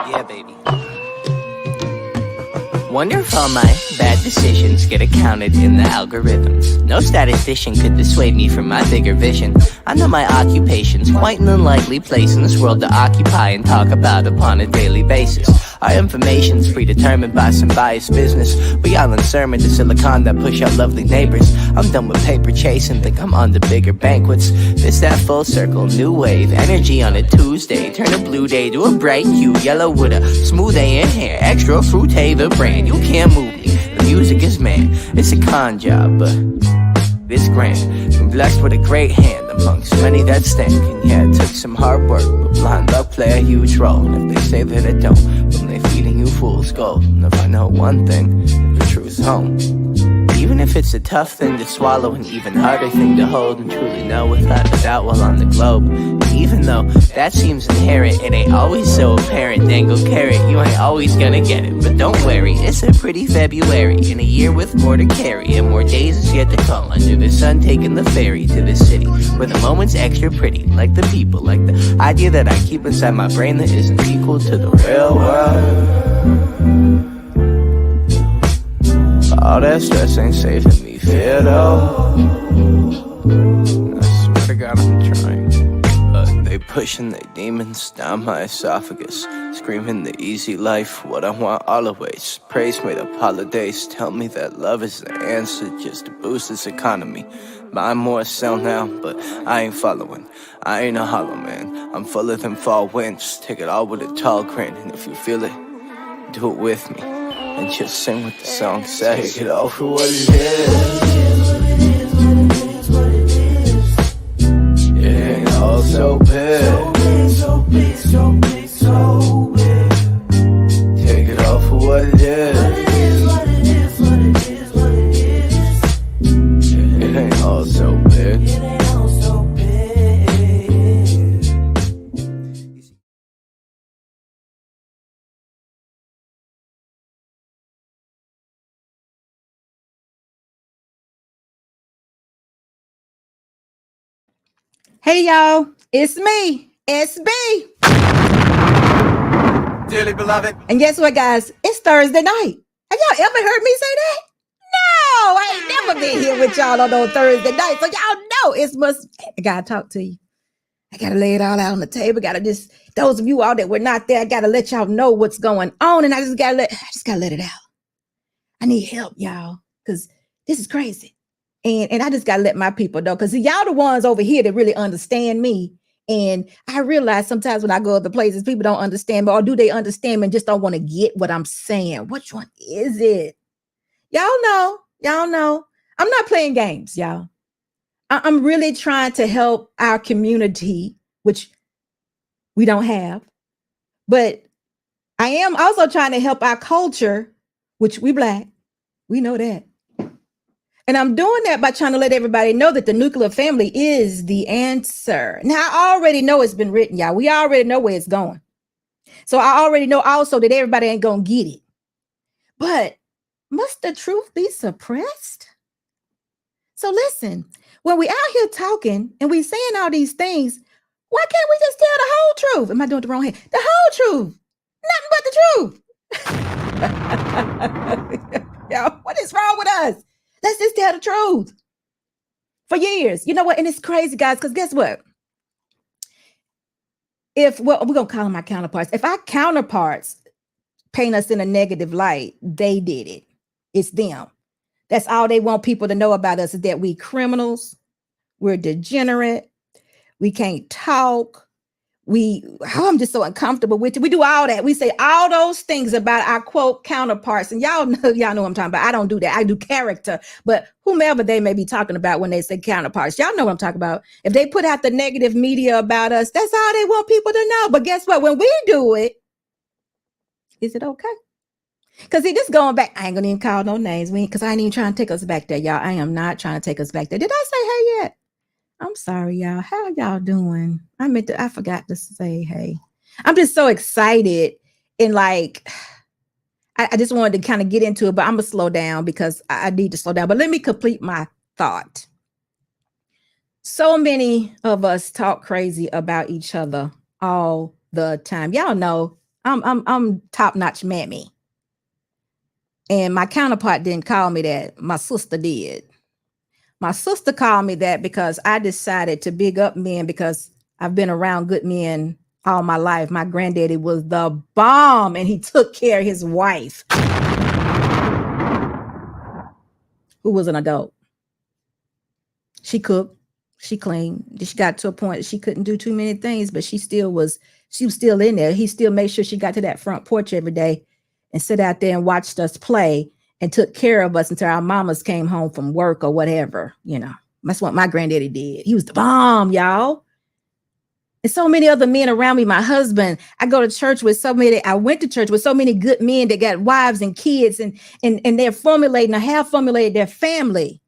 Yeah, baby. Wonder if all my bad decisions get accounted in the algorithms. No statistician could dissuade me from my bigger vision. I know my occupation's quite an unlikely place in this world to occupy and talk about upon a daily basis. Our information's predetermined by some biased business. We all in sermon to Silicon that push out lovely neighbors. I'm done with paper chasing, think I'm on to bigger banquets. This that full circle, new wave, energy on a Tuesday. Turn a blue day to a bright hue, yellow with a smooth A in hair. Extra fruit, the brand, you can't move me. The music is man, it's a con job, but this grand. Been blessed with a great hand amongst many that stand. And yeah, it took some hard work, but blind luck play a huge role. And if they say that it don't, then they feeding you fool's gold. And if I know one thing, the truth's home. Even if it's a tough thing to swallow, an even harder thing to hold and truly know without a doubt while on the globe. And even though that seems inherent, it ain't always so apparent. Dangle carrot, you ain't always gonna get it. But don't worry, it's a pretty February in a year with more to carry and more days is yet to come. Under the sun, taking the ferry to the city where the moment's extra pretty, like the people, like the idea that I keep inside my brain that isn't equal to the real world. All that stress ain't saving me fear though. I swear to God I'm trying, but they pushing their demons down my esophagus, screaming the easy life, what I want always. Praise made up holidays, tell me that love is the answer just to boost this economy. Buy more, sell now, but I ain't following. I ain't a hollow man, I'm fuller than fall winds. Take it all with a tall grin, and if you feel it, do it with me. And just sing what the song says. Take it all for what it is. It ain't all so big. So big, so big, so big. Take it all for what it is. What it is, what it is, what it is, what it is. It ain't all so big. It ain't all so big. Hey y'all, it's me, SB. Dearly beloved. And guess what, guys? It's Thursday night. Have y'all ever heard me say that? No, I ain't never been here with y'all on those Thursday nights. So y'all know I gotta talk to you. I gotta lay it all out on the table. Those of you all that were not there, I gotta let y'all know what's going on. And I just gotta let it out. I need help, y'all, because this is crazy. And I just got to let my people know, because y'all the ones over here that really understand me. And I realize sometimes when I go other places, people don't understand me, or do they understand me and just don't want to get what I'm saying? Which one is it? Y'all know. I'm not playing games, y'all. I'm really trying to help our community, which we don't have. But I am also trying to help our culture, which we Black. We know that. And I'm doing that by trying to let everybody know that the nuclear family is the answer. Now, I already know it's been written, y'all. We already know where it's going. So I already know also that everybody ain't going to get it. But must the truth be suppressed? So listen, when we out here talking and we saying all these things, why can't we just tell the whole truth? Am I doing it the wrong hand? The whole truth. Nothing but the truth. Yo, what is wrong with us? Let's just tell the truth. For years. You know what? And it's crazy, guys, because guess what? We're going to call them our counterparts. If our counterparts paint us in a negative light, they did it. It's them. That's all they want people to know about us, is that we criminals, we're degenerate, we can't talk. I'm just so uncomfortable with it. We do all that. We say all those things about our quote counterparts. And y'all know what I'm talking about. I don't do that. I do character, but whomever they may be talking about when they say counterparts, y'all know what I'm talking about. If they put out the negative media about us, that's all they want people to know. But guess what? When we do it, is it okay? Because just going back, I ain't gonna even call no names, because I ain't even trying to take us back there, y'all. I am not trying to take us back there. Did I say hey yet? I'm sorry, y'all. How y'all doing? I forgot to say hey. I'm just so excited, and I just wanted to kind of get into it, but I'm gonna slow down because I need to slow down. But let me complete my thought. So many of us talk crazy about each other all the time. Y'all know I'm top-notch mammy. And my counterpart didn't call me that. My sister did. My sister called me that because I decided to big up men because I've been around good men all my life. My granddaddy was the bomb and he took care of his wife, who was an adult. She cooked, she cleaned. She got to a point she couldn't do too many things, but she was still in there. He still made sure she got to that front porch every day and sit out there and watched us play and took care of us until our mamas came home from work or whatever. You know, that's what my granddaddy did. He was the bomb, y'all. And so many other men around me. My husband, I went to church with so many good men that got wives and kids and they're formulating or have formulated their family.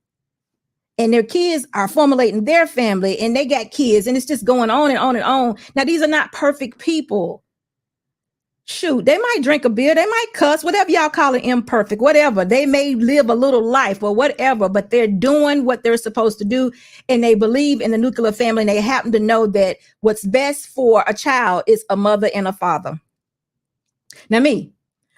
And their kids are formulating their family and they got kids and it's just going on and on and on. Now, these are not perfect people. Shoot, they might drink a beer, they might cuss, whatever y'all call it, imperfect, whatever. They may live a little life or whatever, but they're doing what they're supposed to do. And they believe in the nuclear family. And they happen to know that what's best for a child is a mother and a father. Now me,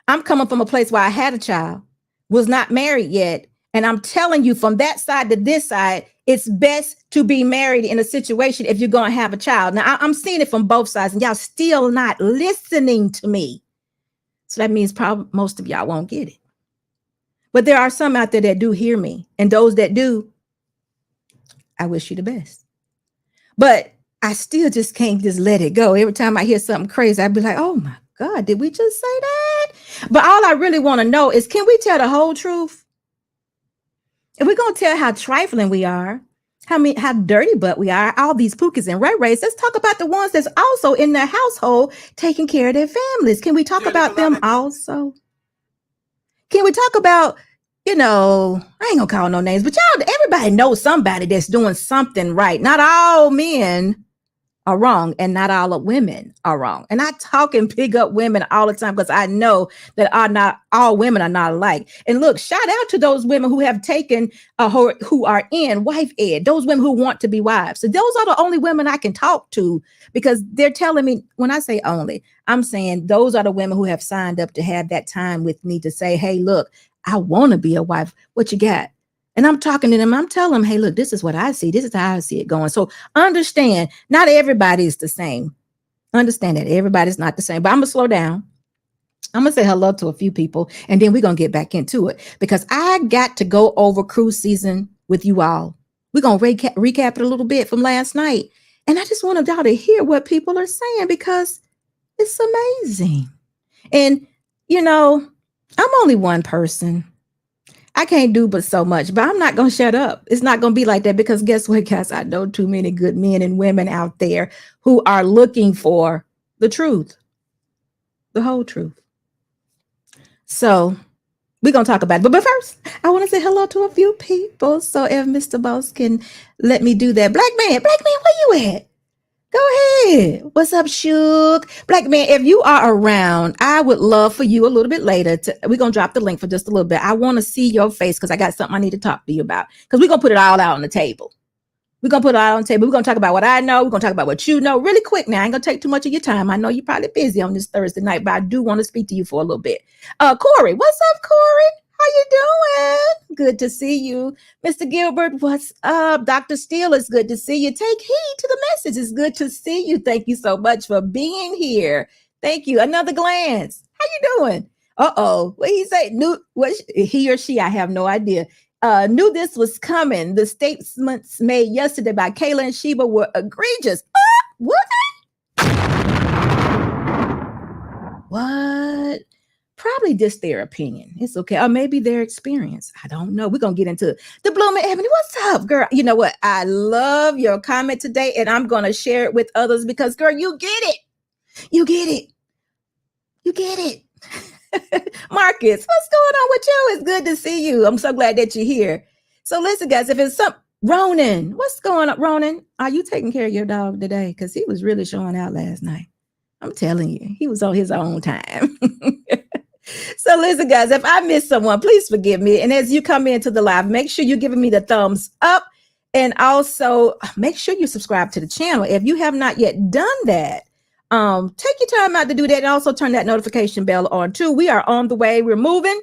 I'm coming from a place where I had a child, was not married yet. And I'm telling you from that side to this side, it's best to be married in a situation if you're going to have a child. Now, I'm seeing it from both sides and y'all still not listening to me. So that means probably most of y'all won't get it. But there are some out there that do hear me. And those that do, I wish you the best. But I still just can't just let it go. Every time I hear something crazy, I'd be like, oh my God, did we just say that? But all I really want to know is, can we tell the whole truth? If we're going to tell how trifling we are, how dirty butt we are, all these pookies and ray-rays, let's talk about the ones that's also in their household taking care of their families. Can we talk about them also? Can we talk about, I ain't gonna call no names, but everybody knows somebody that's doing something right. Not all men are wrong and not all women are wrong. And I talk and pick up women all the time because I know that not all women are not alike. And look, shout out to those women who have taken who are in wife ed, those women who want to be wives. So those are the only women I can talk to because they're telling me, when I say only, I'm saying those are the women who have signed up to have that time with me to say, hey, look, I want to be a wife. What you got? And I'm talking to them. I'm telling them, hey, look, this is what I see. This is how I see it going. So understand, not everybody is the same. Understand that everybody's not the same. But I'm going to slow down. I'm going to say hello to a few people. And then we're going to get back into it. Because I got to go over cruise season with you all. We're going to recap it a little bit from last night. And I just wanted y'all to hear what people are saying because it's amazing. And, I'm only one person. I can't do but so much, but I'm not going to shut up. It's not going to be like that because guess what, guys? I know too many good men and women out there who are looking for the truth, the whole truth. So we're going to talk about it. But first, I want to say hello to a few people. So if Mr. Boss can let me do that. Black man, where you at? Go ahead. What's up, Shook? Black man, if you are around, I would love for you a little bit later we're going to drop the link for just a little bit. I want to see your face because I got something I need to talk to you about because we're going to put it all out on the table. We're going to put it all on the table. We're going to talk about what I know. We're going to talk about what you know really quick now. I ain't going to take too much of your time. I know you're probably busy on this Thursday night, but I do want to speak to you for a little bit. Corey, what's up, Corey? How you doing? Good to see you. Mr. Gilbert, what's up? Dr. Steele, it's good to see you. Take heed to the message. It's good to see you. Thank you so much for being here. Thank you. Another glance. How you doing? Uh-oh. What he say? He or she, I have no idea. Knew this was coming. The statements made yesterday by Kayla and Sheba were egregious. What? What? Probably just their opinion. It's okay. Or maybe their experience. I don't know. We're going to get into it. The Blooming Ebony, what's up, girl? You know what? I love your comment today, and I'm going to share it with others because, girl, you get it. You get it. You get it. Marcus, what's going on with you? It's good to see you. I'm so glad that you're here. So listen, guys, if it's Ronan, what's going on? Ronan, are you taking care of your dog today? Because he was really showing out last night. I'm telling you, he was on his own time. So listen, guys, if I miss someone, please forgive me. And as you come into the live, make sure you're giving me the thumbs up. And also make sure you subscribe to the channel. If you have not yet done that, Take your time out to do that, and also turn that notification bell on too. We are on the way. We're moving.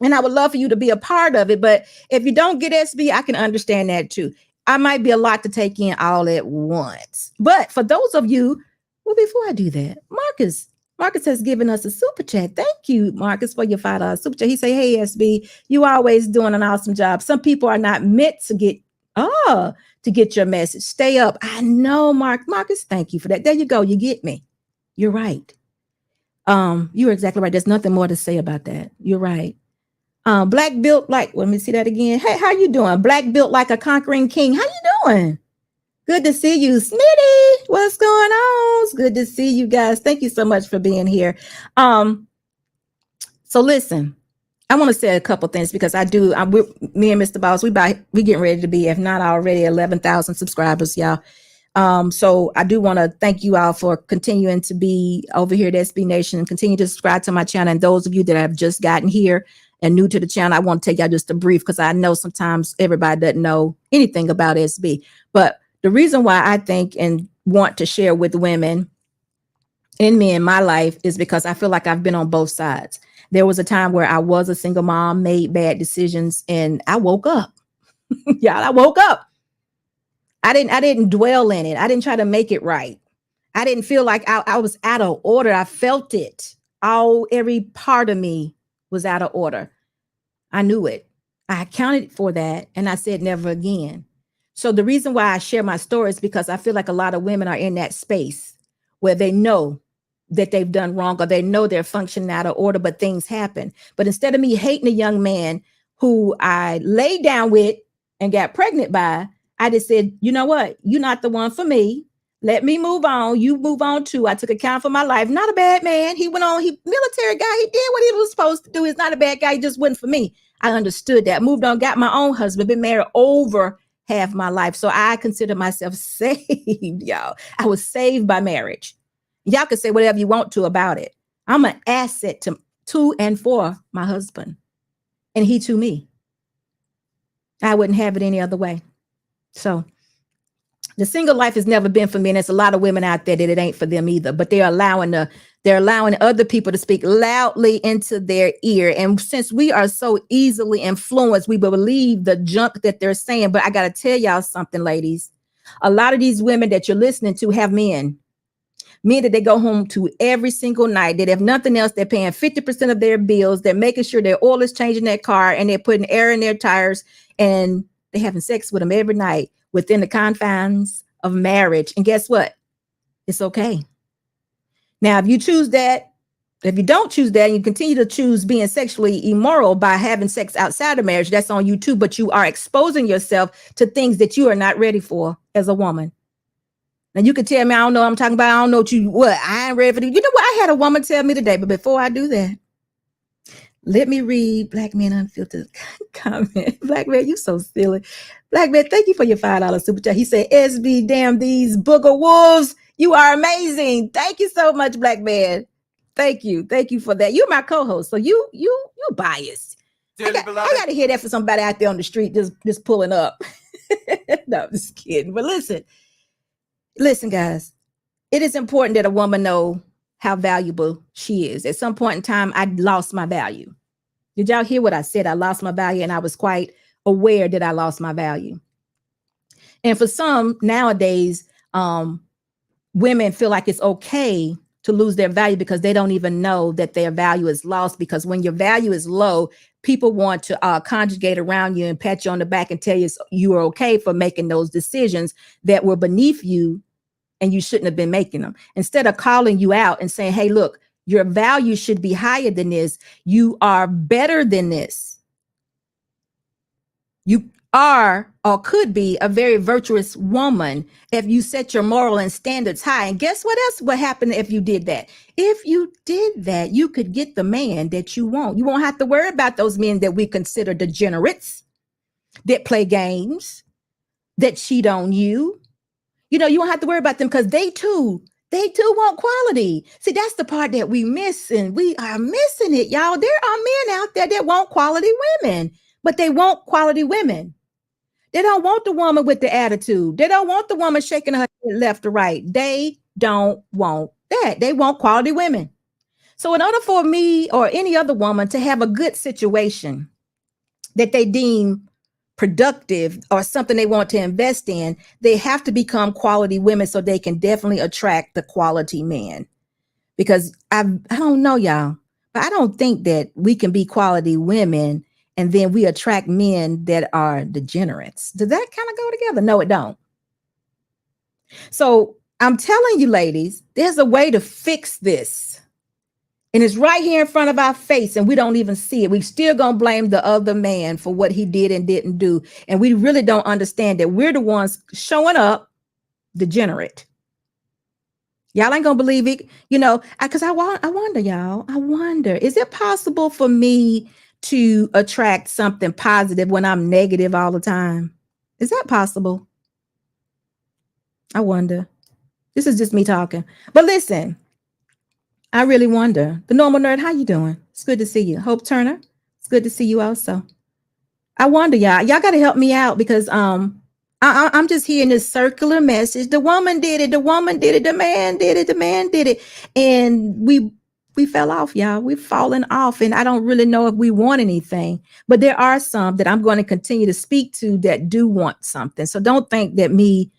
And I would love for you to be a part of it. But if you don't get SB, I can understand that too. I might be a lot to take in all at once. But for those of you, well, before I do that, Marcus has given us a super chat. Thank you, Marcus, for your $5 super chat. He say, hey, SB, you always doing an awesome job. Some people are not meant to get your message. Stay up. I know, Marcus, thank you for that. There you go. You get me. You're right. You're exactly right. There's nothing more to say about that. You're right. Black built like, let me see that again. Hey, how you doing? Black built like a conquering king. How you doing? Good to see you. Smitty, what's going on? It's good to see you guys. Thank you so much for being here. So listen, I want to say a couple things because me and Mr. Boss, we getting ready to be, if not already, 11,000 subscribers, y'all. So I do want to thank you all for continuing to be over here at SB Nation and continue to subscribe to my channel. And those of you that have just gotten here and new to the channel, I want to take y'all just a brief because I know sometimes everybody doesn't know anything about SB. But the reason why I think and want to share with women and me in my life is because I feel like I've been on both sides. There was a time where I was a single mom, made bad decisions, and I woke up. Y'all, I woke up. I didn't dwell in it. I didn't try to make it right. I didn't feel like I was out of order. I felt it. Every part of me was out of order. I knew it. I accounted for that. And I said, never again. So the reason why I share my story is because I feel like a lot of women are in that space where they know that they've done wrong or they know they're functioning out of order, but things happen. But instead of me hating a young man who I laid down with and got pregnant by, I just said, you know what? You're not the one for me. Let me move on. You move on too. I took account for my life. Not a bad man. He went on. He military guy. He did what he was supposed to do. He's not a bad guy. He just wasn't for me. I understood that. Moved on. Got my own husband. Been married over half my life. So I consider myself saved, y'all. I was saved by marriage. Y'all can say whatever you want to about it. I'm an asset to and for my husband. And he to me. I wouldn't have it any other way. So the single life has never been for me. And there's a lot of women out there that it ain't for them either, but they're allowing other people to speak loudly into their ear. And since we are so easily influenced, we believe the junk that they're saying. But I got to tell y'all something, ladies. A lot of these women that you're listening to have men that they go home to every single night, that if nothing else, they're paying 50% of their bills. They're making sure their oil is changing their car and they're putting air in their tires and they're having sex with them every night within the confines of marriage. And guess what? It's okay. Now, if you choose that, if you don't choose that and you continue to choose being sexually immoral by having sex outside of marriage, that's on you too. But you are exposing yourself to things that you are not ready for as a woman. Now you can tell me, I don't know what I'm talking about. I don't know what I ain't ready for. You know what? I had a woman tell me today, but before I do that, let me read Black Man Unfiltered comment. Black Man, you so silly. Black Man, thank you for your $5 super chat. He said, SB, damn these booger wolves. You are amazing. Thank you so much, Black Man. Thank you. Thank you for that. You're my co-host. So you're biased. I got to hear that for somebody out there on the street just pulling up. No, I'm just kidding. But listen, guys, it is important that a woman know how valuable she is. At some point in time, I lost my value. Did y'all hear what I said? I lost my value, and I was quite aware that I lost my value. And for some nowadays, women feel like it's okay to lose their value because they don't even know that their value is lost. Because when your value is low, people want to conjugate around you and pat you on the back and tell you you are okay for making those decisions that were beneath you and you shouldn't have been making them. Instead of calling you out and saying, hey, look, your value should be higher than this. You are better than this. You are or could be a very virtuous woman if you set your moral and standards high. And guess what else would happen if you did that? If you did that, you could get the man that you want. You won't have to worry about those men that we consider degenerates, that play games, that cheat on you. You know, you won't have to worry about them because they too want quality. See, that's the part that we miss, and we are missing it, y'all. There are men out there that want quality women, but they want quality women. They don't want the woman with the attitude. They don't want the woman shaking her head left or right. They don't want that. They want quality women. So in order for me or any other woman to have a good situation that they deem productive or something they want to invest in, they have to become quality women so they can definitely attract the quality man. Because I don't know y'all, but I don't think that we can be quality women and then we attract men that are degenerates. Does that kind of go together? No, it don't. So I'm telling you, ladies, there's a way to fix this. And it's right here in front of our face, and we don't even see it. We still gonna blame the other man for what he did and didn't do. And we really don't understand that we're the ones showing up degenerate. Y'all ain't gonna believe it, because I wonder, y'all. I wonder, is it possible for me to attract something positive when I'm negative all the time? Is that possible? I wonder. This is just me talking. But listen, I really wonder. The Normal Nerd, how you doing? It's good to see you. Hope Turner, it's good to see you also. I wonder, y'all got to help me out because I'm just hearing this circular message. The woman did it. The woman did it. The man did it. The man did it. And we fell off, y'all. We've fallen off. And I don't really know if we want anything. But there are some that I'm going to continue to speak to that do want something. So don't think that me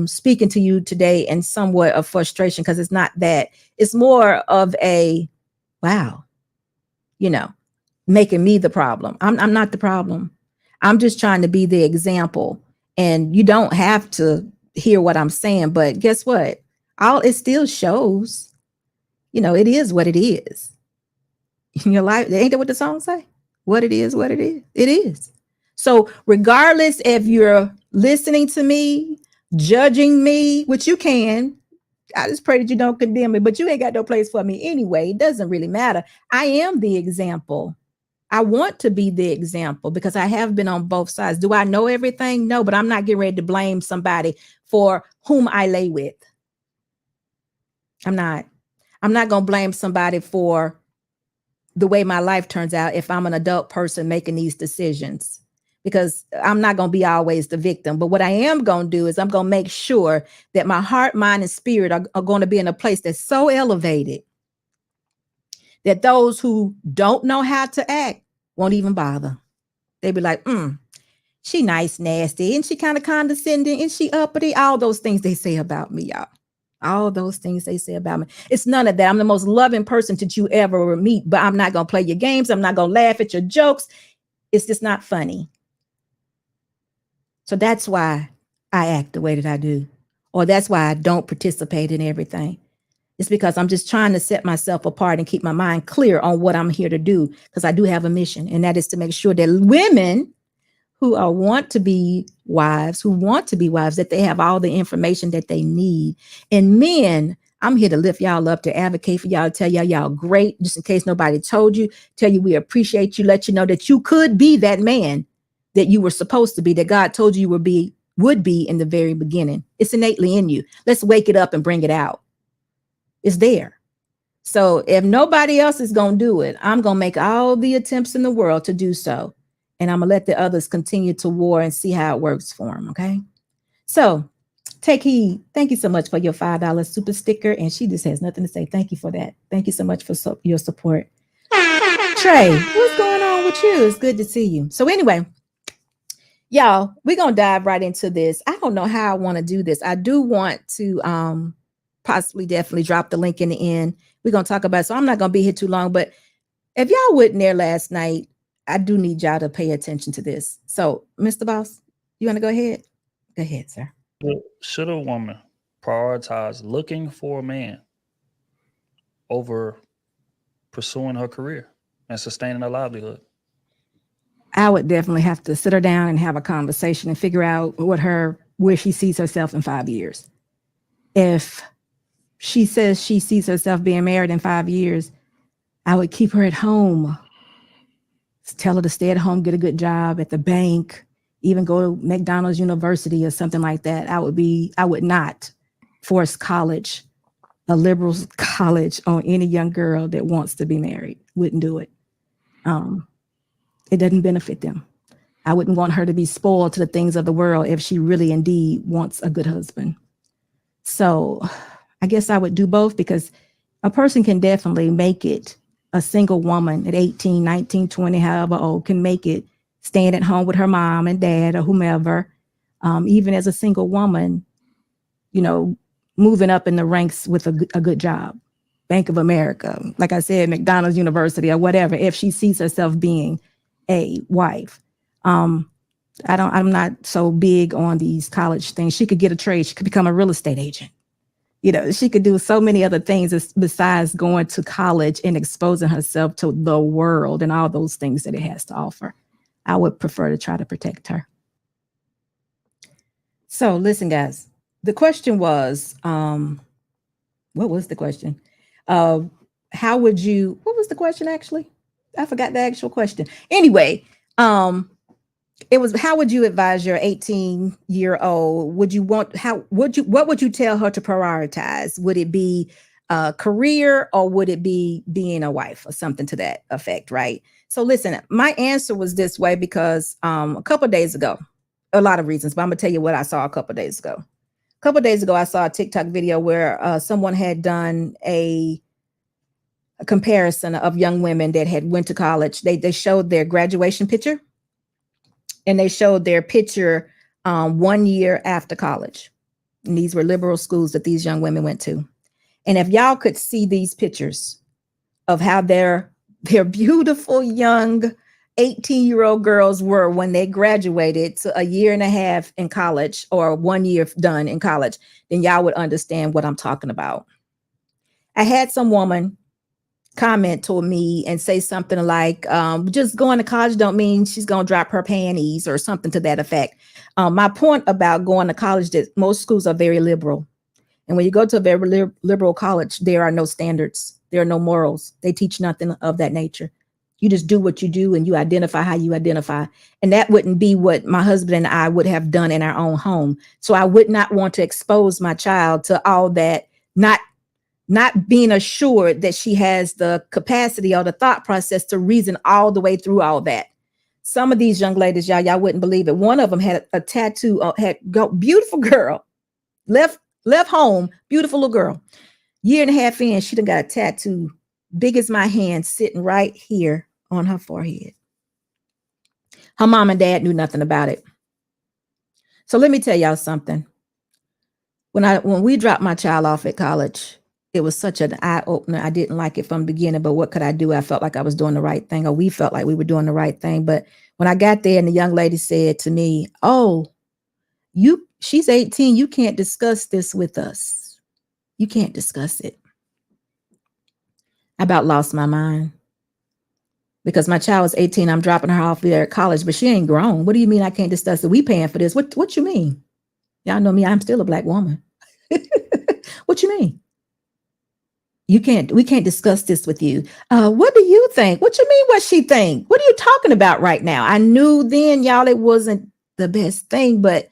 speaking to you today in somewhat of frustration, because it's not that. It's more of a, wow, making me the problem. I'm not the problem. I'm just trying to be the example. And you don't have to hear what I'm saying, but guess what? It still shows, it is what it is. In your life, ain't that what the song say? What it is, it is. So regardless if you're listening to me, judging me, which you can, I just pray that you don't condemn me, but you ain't got no place for me anyway. It doesn't really matter. I am the example. I want to be the example because I have been on both sides. Do I know everything? No, but I'm not getting ready to blame somebody for whom I lay with. I'm not going to blame somebody for the way my life turns out if I'm an adult person making these decisions, because I'm not going to be always the victim. But what I am going to do is I'm going to make sure that my heart, mind, and spirit are going to be in a place that's so elevated that those who don't know how to act won't even bother. They be like, she nice, nasty, and she kind of condescending, and she uppity. All those things they say about me, y'all. All those things they say about me. It's none of that. I'm the most loving person that you ever meet, but I'm not going to play your games. I'm not going to laugh at your jokes. It's just not funny. So that's why I act the way that I do. Or that's why I don't participate in everything. It's because I'm just trying to set myself apart and keep my mind clear on what I'm here to do, because I do have a mission, and that is to make sure that women who want to be wives, that they have all the information that they need. And men, I'm here to lift y'all up, to advocate for y'all, to tell y'all great, just in case nobody told you, tell you we appreciate you, let you know that you could be that man that you were supposed to be, that God told you would be in the very beginning. It's innately in you. Let's wake it up and bring it out. It's there. So if nobody else is going to do it, I'm going to make all the attempts in the world to do so. And I'm going to let the others continue to war and see how it works for them. Okay. So take heed. Thank you so much for your $5 super sticker. And she just has nothing to say. Thank you for that. Thank you so much for your support. Trey, what's going on with you? It's good to see you. So anyway, y'all, we're going to dive right into this. I don't know how I want to do this. I do want to possibly definitely drop the link in the end. We're going to talk about it. So I'm not going to be here too long, but if y'all wasn't there last night, I do need y'all to pay attention to this. So, Mr. Boss, you want to go ahead? Go ahead, sir. Should a woman prioritize looking for a man over pursuing her career and sustaining her livelihood? I would definitely have to sit her down and have a conversation and figure out where she sees herself in 5 years. If she says she sees herself being married in 5 years, I would keep her at home. Tell her to stay at home, get a good job at the bank, even go to McDonald's University or something like that. I would not force college, a liberal college, on any young girl that wants to be married. Wouldn't do it. It doesn't benefit them. I wouldn't want her to be spoiled to the things of the world if she really indeed wants a good husband. So I guess I would do both, because a person can definitely make it. A single woman at 18, 19, 20, however old, can make it staying at home with her mom and dad or whomever. Even as a single woman, moving up in the ranks with a good job. Bank of America, like I said, McDonald's, University, or whatever, if she sees herself being a wife. I'm not so big on these college things. She could get a trade. She could become a real estate agent. She could do so many other things besides going to college and exposing herself to the world and all those things that it has to offer. I would prefer to try to protect her. So listen, guys, the question was, what was the question? What was the question actually? I forgot the actual question. Anyway, it was, how would you advise your 18-year-old? What would you tell her to prioritize? Would it be a career, or would it be being a wife, or something to that effect, right? So listen, my answer was this way because a couple of days ago, a lot of reasons, but I'm gonna tell you what I saw a couple of days ago. A couple of days ago, I saw a TikTok video where someone had done a comparison of young women that had went to college. They showed their graduation picture, and they showed their picture 1 year after college. And these were liberal schools that these young women went to. And if y'all could see these pictures of how their beautiful young 18-year-old girls were when they graduated to a year and a half in college, or 1 year done in college, then y'all would understand what I'm talking about. I had some woman comment to me and say something like, just going to college don't mean she's going to drop her panties, or something to that effect. My point about going to college, that most schools are very liberal. And when you go to a very liberal college, there are no standards. There are no morals. They teach nothing of that nature. You just do what you do, and you identify how you identify. And that wouldn't be what my husband and I would have done in our own home. So I would not want to expose my child to all that, not being assured that she has the capacity or the thought process to reason all the way through all that. Some of these young ladies, y'all wouldn't believe it. One of them had a tattoo, beautiful girl, left home, beautiful little girl. Year and a half in, she done got a tattoo big as my hand sitting right here on her forehead. Her mom and dad knew nothing about it. So let me tell y'all something. When we dropped my child off at college, it was such an eye opener. I didn't like it from the beginning, but what could I do? I felt like I was doing the right thing, or we felt like we were doing the right thing. But when I got there and the young lady said to me, "Oh, she's 18. You can't discuss this with us. You can't discuss it." I about lost my mind, because my child was 18. I'm dropping her off there at college, but she ain't grown. What do you mean I can't discuss it? We paying for this. What you mean? Y'all know me. I'm still a Black woman. What you mean? We can't discuss this with you. What do you think? What you mean what she think? What are you talking about right now? I knew then, y'all, it wasn't the best thing, but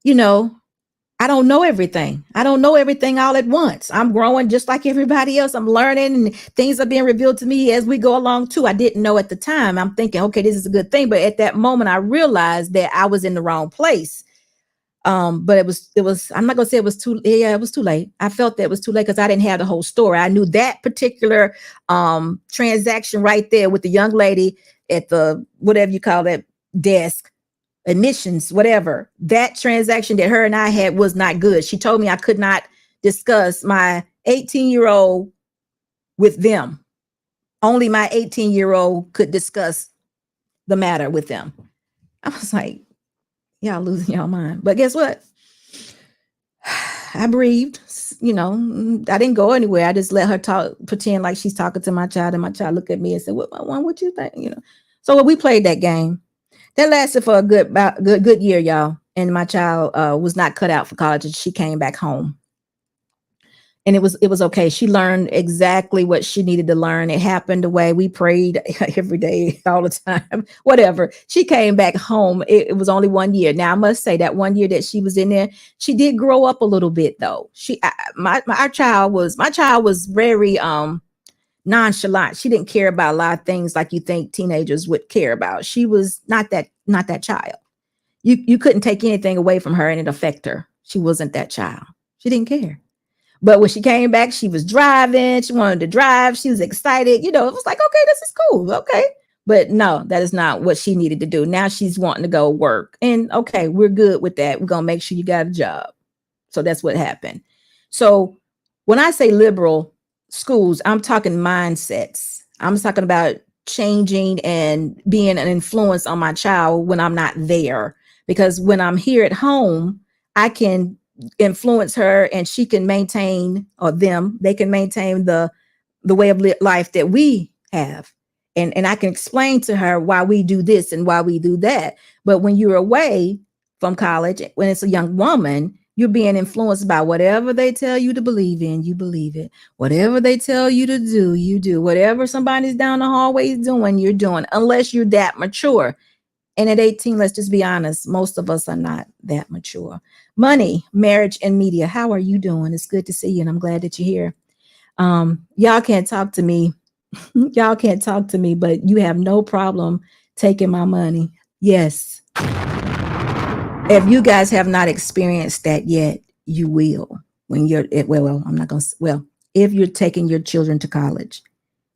I don't know everything. I don't know everything all at once. I'm growing just like everybody else. I'm learning, and things are being revealed to me as we go along too. I didn't know at the time. I'm thinking, okay, this is a good thing. But at that moment, I realized that I was in the wrong place. But it was, I'm not going to say it was it was too late. I felt that it was too late because I didn't have the whole story. I knew that particular transaction right there with the young lady at the, whatever you call that desk, admissions, whatever, that transaction that her and I had was not good. She told me I could not discuss my 18-year-old with them. Only my 18-year-old could discuss the matter with them. I was like, y'all losing y'all mind. But guess what? I breathed, I didn't go anywhere. I just let her talk, pretend like she's talking to my child, and my child looked at me and said, what you think? So we played that game. That lasted for a good year, y'all. And my child was not cut out for college, and she came back home. And it was okay. She learned exactly what she needed to learn. It happened the way we prayed every day, all the time, whatever. She came back home. It was only 1 year. Now, I must say that 1 year that she was in there, she did grow up a little bit, though. My child was very nonchalant. She didn't care about a lot of things like you think teenagers would care about. She was not that child. You couldn't take anything away from her and it affect her. She wasn't that child. She didn't care. But when she came back, she was driving. She wanted to drive. She was excited. You know, it was like, okay, this is cool. Okay. But no, that is not what she needed to do. Now she's wanting to go work. And okay, we're good with that. We're going to make sure you got a job. So that's what happened. So when I say liberal schools, I'm talking mindsets. I'm talking about changing and being an influence on my child when I'm not there. Because when I'm here at home, I can influence her and she can maintain, or them, they can maintain the way of life that we have. And I can explain to her why we do this and why we do that. But when you're away from college, when it's a young woman, you're being influenced by whatever they tell you to believe in, you believe it. Whatever they tell you to do, you do. Whatever somebody's down the hallway doing, you're doing, unless you're that mature. And at 18, let's just be honest, most of us are not that mature. Money, marriage, and media. How are you doing? It's good to see you, and I'm glad that you're here. Y'all can't talk to me. Y'all can't talk to me, but you have no problem taking my money. Yes. If you guys have not experienced that yet, you will. When you're, I'm not going to, if you're taking your children to college,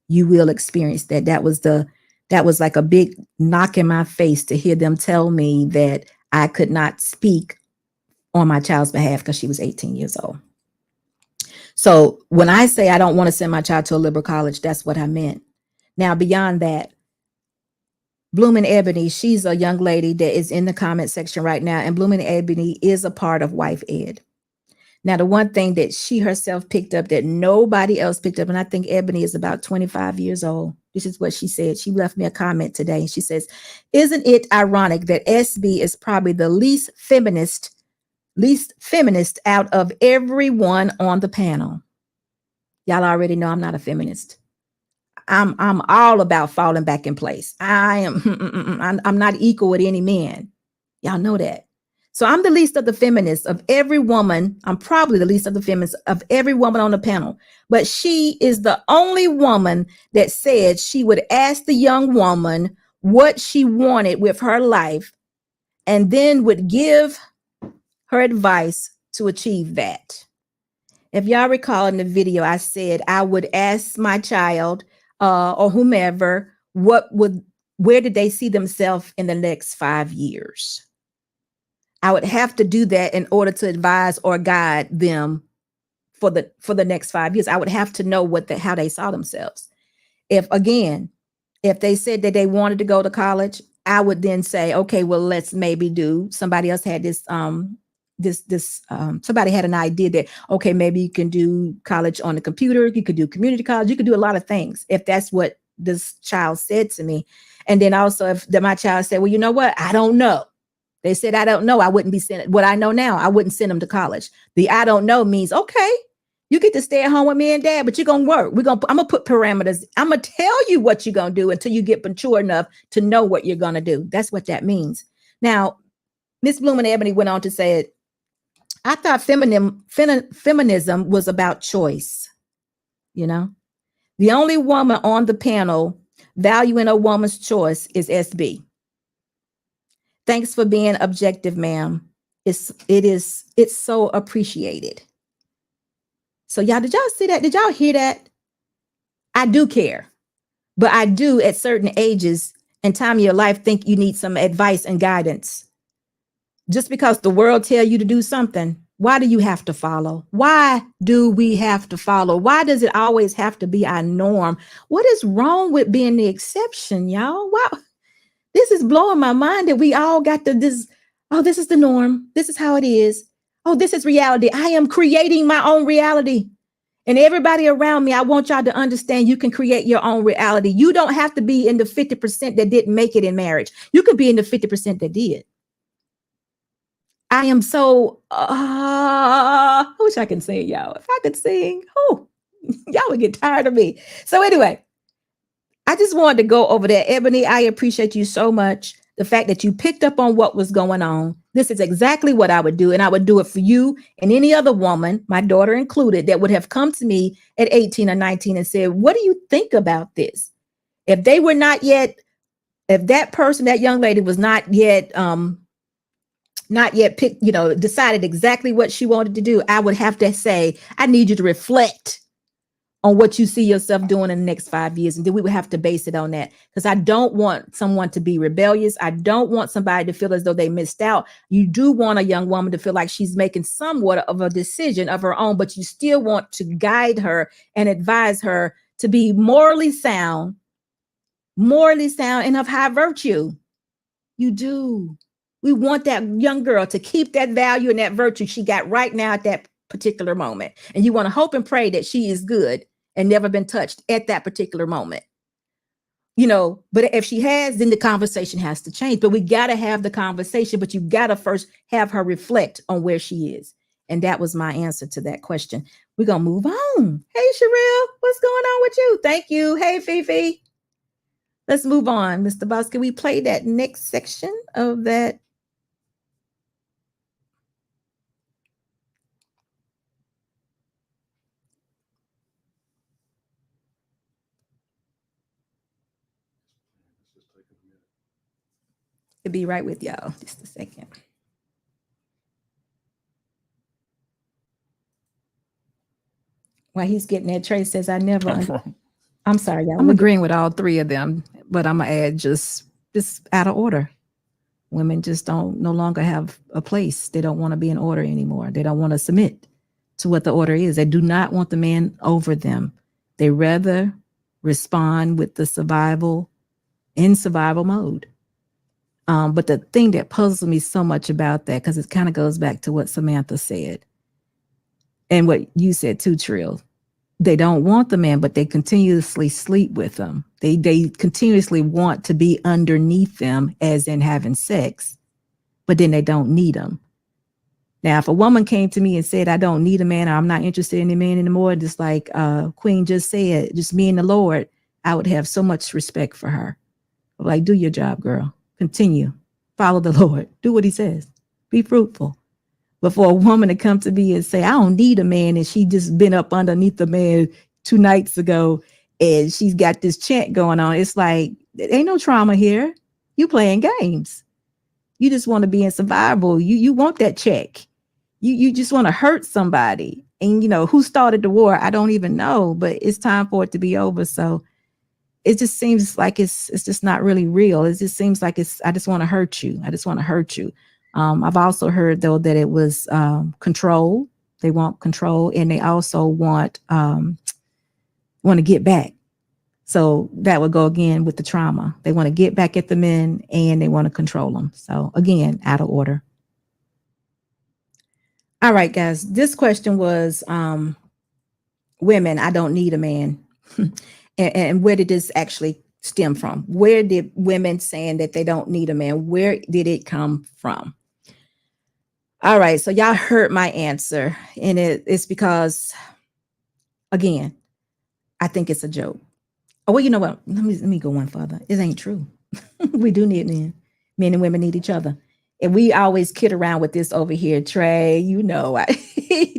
you will experience that. That was like a big knock in my face to hear them tell me that I could not speak on my child's behalf because she was 18 years old. So when I say I don't want to send my child to a liberal college, that's what I meant. Now, beyond that, Blooming Ebony, she's a young lady that is in the comment section right now. And Blooming Ebony is a part of Wife Ed. Now, the one thing that she herself picked up that nobody else picked up, and I think Ebony is about 25 years old. This is what she said. She left me a comment today. She says, isn't it ironic that SB is probably the least feminist out of everyone on the panel? Y'all already know I'm not a feminist. I'm all about falling back in place. I'm not equal with any man. Y'all know that. So I'm the least of the feminists of every woman. I'm probably the least of the feminists of every woman on the panel. But she is the only woman that said she would ask the young woman what she wanted with her life and then would give her advice to achieve that. If y'all recall in the video, I said I would ask my child or whomever, where did they see themselves in the next 5 years? I would have to do that in order to advise or guide them for the next 5 years. I would have to know how they saw themselves. If they said that they wanted to go to college, I would then say, okay, well, let's maybe do. Somebody else had this. Somebody had an idea that, okay, maybe you can do college on the computer. You could do community college. You could do a lot of things if that's what this child said to me. And then also if my child said, well, you know what? I don't know. They said, I don't know. I wouldn't be sending what I know now. I wouldn't send them to college. The I don't know means, okay, you get to stay at home with me and dad, but you're going to work. I'm going to put parameters. I'm going to tell you what you're going to do until you get mature enough to know what you're going to do. That's what that means. Now, Miss Blooming Ebony went on to say, I thought feminism was about choice. You know, the only woman on the panel valuing a woman's choice is SB. Thanks for being objective, ma'am. It's so appreciated. So y'all, did y'all see that? Did y'all hear that? I do care, but I do at certain ages and time of your life think you need some advice and guidance. Just because the world tell you to do something, why do you have to follow? Why do we have to follow? Why does it always have to be our norm? What is wrong with being the exception, y'all? Wow. This is blowing my mind that we all got this is the norm. This is how it is. Oh, this is reality. I am creating my own reality. And everybody around me, I want y'all to understand you can create your own reality. You don't have to be in the 50% that didn't make it in marriage. You could be in the 50% that did. I am so, I wish I could sing, y'all. If I could sing, y'all would get tired of me. So anyway, I just wanted to go over that. Ebony, I appreciate you so much. The fact that you picked up on what was going on. This is exactly what I would do. And I would do it for you and any other woman, my daughter included, that would have come to me at 18 or 19 and said, what do you think about this? If they were not yet, if that person, that young lady was not yet not yet picked, decided exactly what she wanted to do, I would have to say, I need you to reflect on what you see yourself doing in the next 5 years. And then we would have to base it on that, because I don't want someone to be rebellious. I don't want somebody to feel as though they missed out. You do want a young woman to feel like she's making somewhat of a decision of her own, but you still want to guide her and advise her to be morally sound and of high virtue. You do. We want that young girl to keep that value and that virtue she got right now at that particular moment. And you want to hope and pray that she is good and never been touched at that particular moment. But if she has, then the conversation has to change. But we got to have the conversation, but you got to first have her reflect on where she is. And that was my answer to that question. We're going to move on. Hey, Sherelle, what's going on with you? Thank you. Hey, Fifi. Let's move on. Mr. Boss, can we play that next section of that? To be right with y'all. Just a second. While he's getting that, Trey says, I'm sorry, y'all. I'm agreeing with all three of them, but I'm going to add just out of order. Women just no longer have a place. They don't want to be in order anymore. They don't want to submit to what the order is. They do not want the man over them. They rather respond with the survival mode. But the thing that puzzles me so much about that, because it kind of goes back to what Samantha said and what you said too, Trill. They don't want the man, but they continuously sleep with them. They continuously want to be underneath them, as in having sex, but then they don't need them. Now, if a woman came to me and said, I don't need a man, or I'm not interested in a man anymore, just like Queen just said, just me and the Lord, I would have so much respect for her. Like, do your job, girl. Continue. Follow the Lord. Do what he says. Be fruitful. But for a woman to come to me and say, I don't need a man, and she just been up underneath the man 2 nights ago, and she's got this chant going on, it's like, there ain't no trauma here. You playing games. You just want to be in survival. You want that check. You just want to hurt somebody. And who started the war? I don't even know, but it's time for it to be over. So it just seems like it's just not really real. It just seems like I just want to hurt you. I just want to hurt you. I've also heard, though, that it was control. They want control, and they also want to get back. So that would go again with the trauma. They want to get back at the men, and they want to control them. So again, out of order. All right, guys. This question was women, I don't need a man. And where did this actually stem from? Where did women saying that they don't need a man, where did it come from? All right, so y'all heard my answer, and it's because, again, I think it's a joke. Oh, well, you know what? Let me go one further. It ain't true. We do need men. Men and women need each other. And we always kid around with this over here, Trey,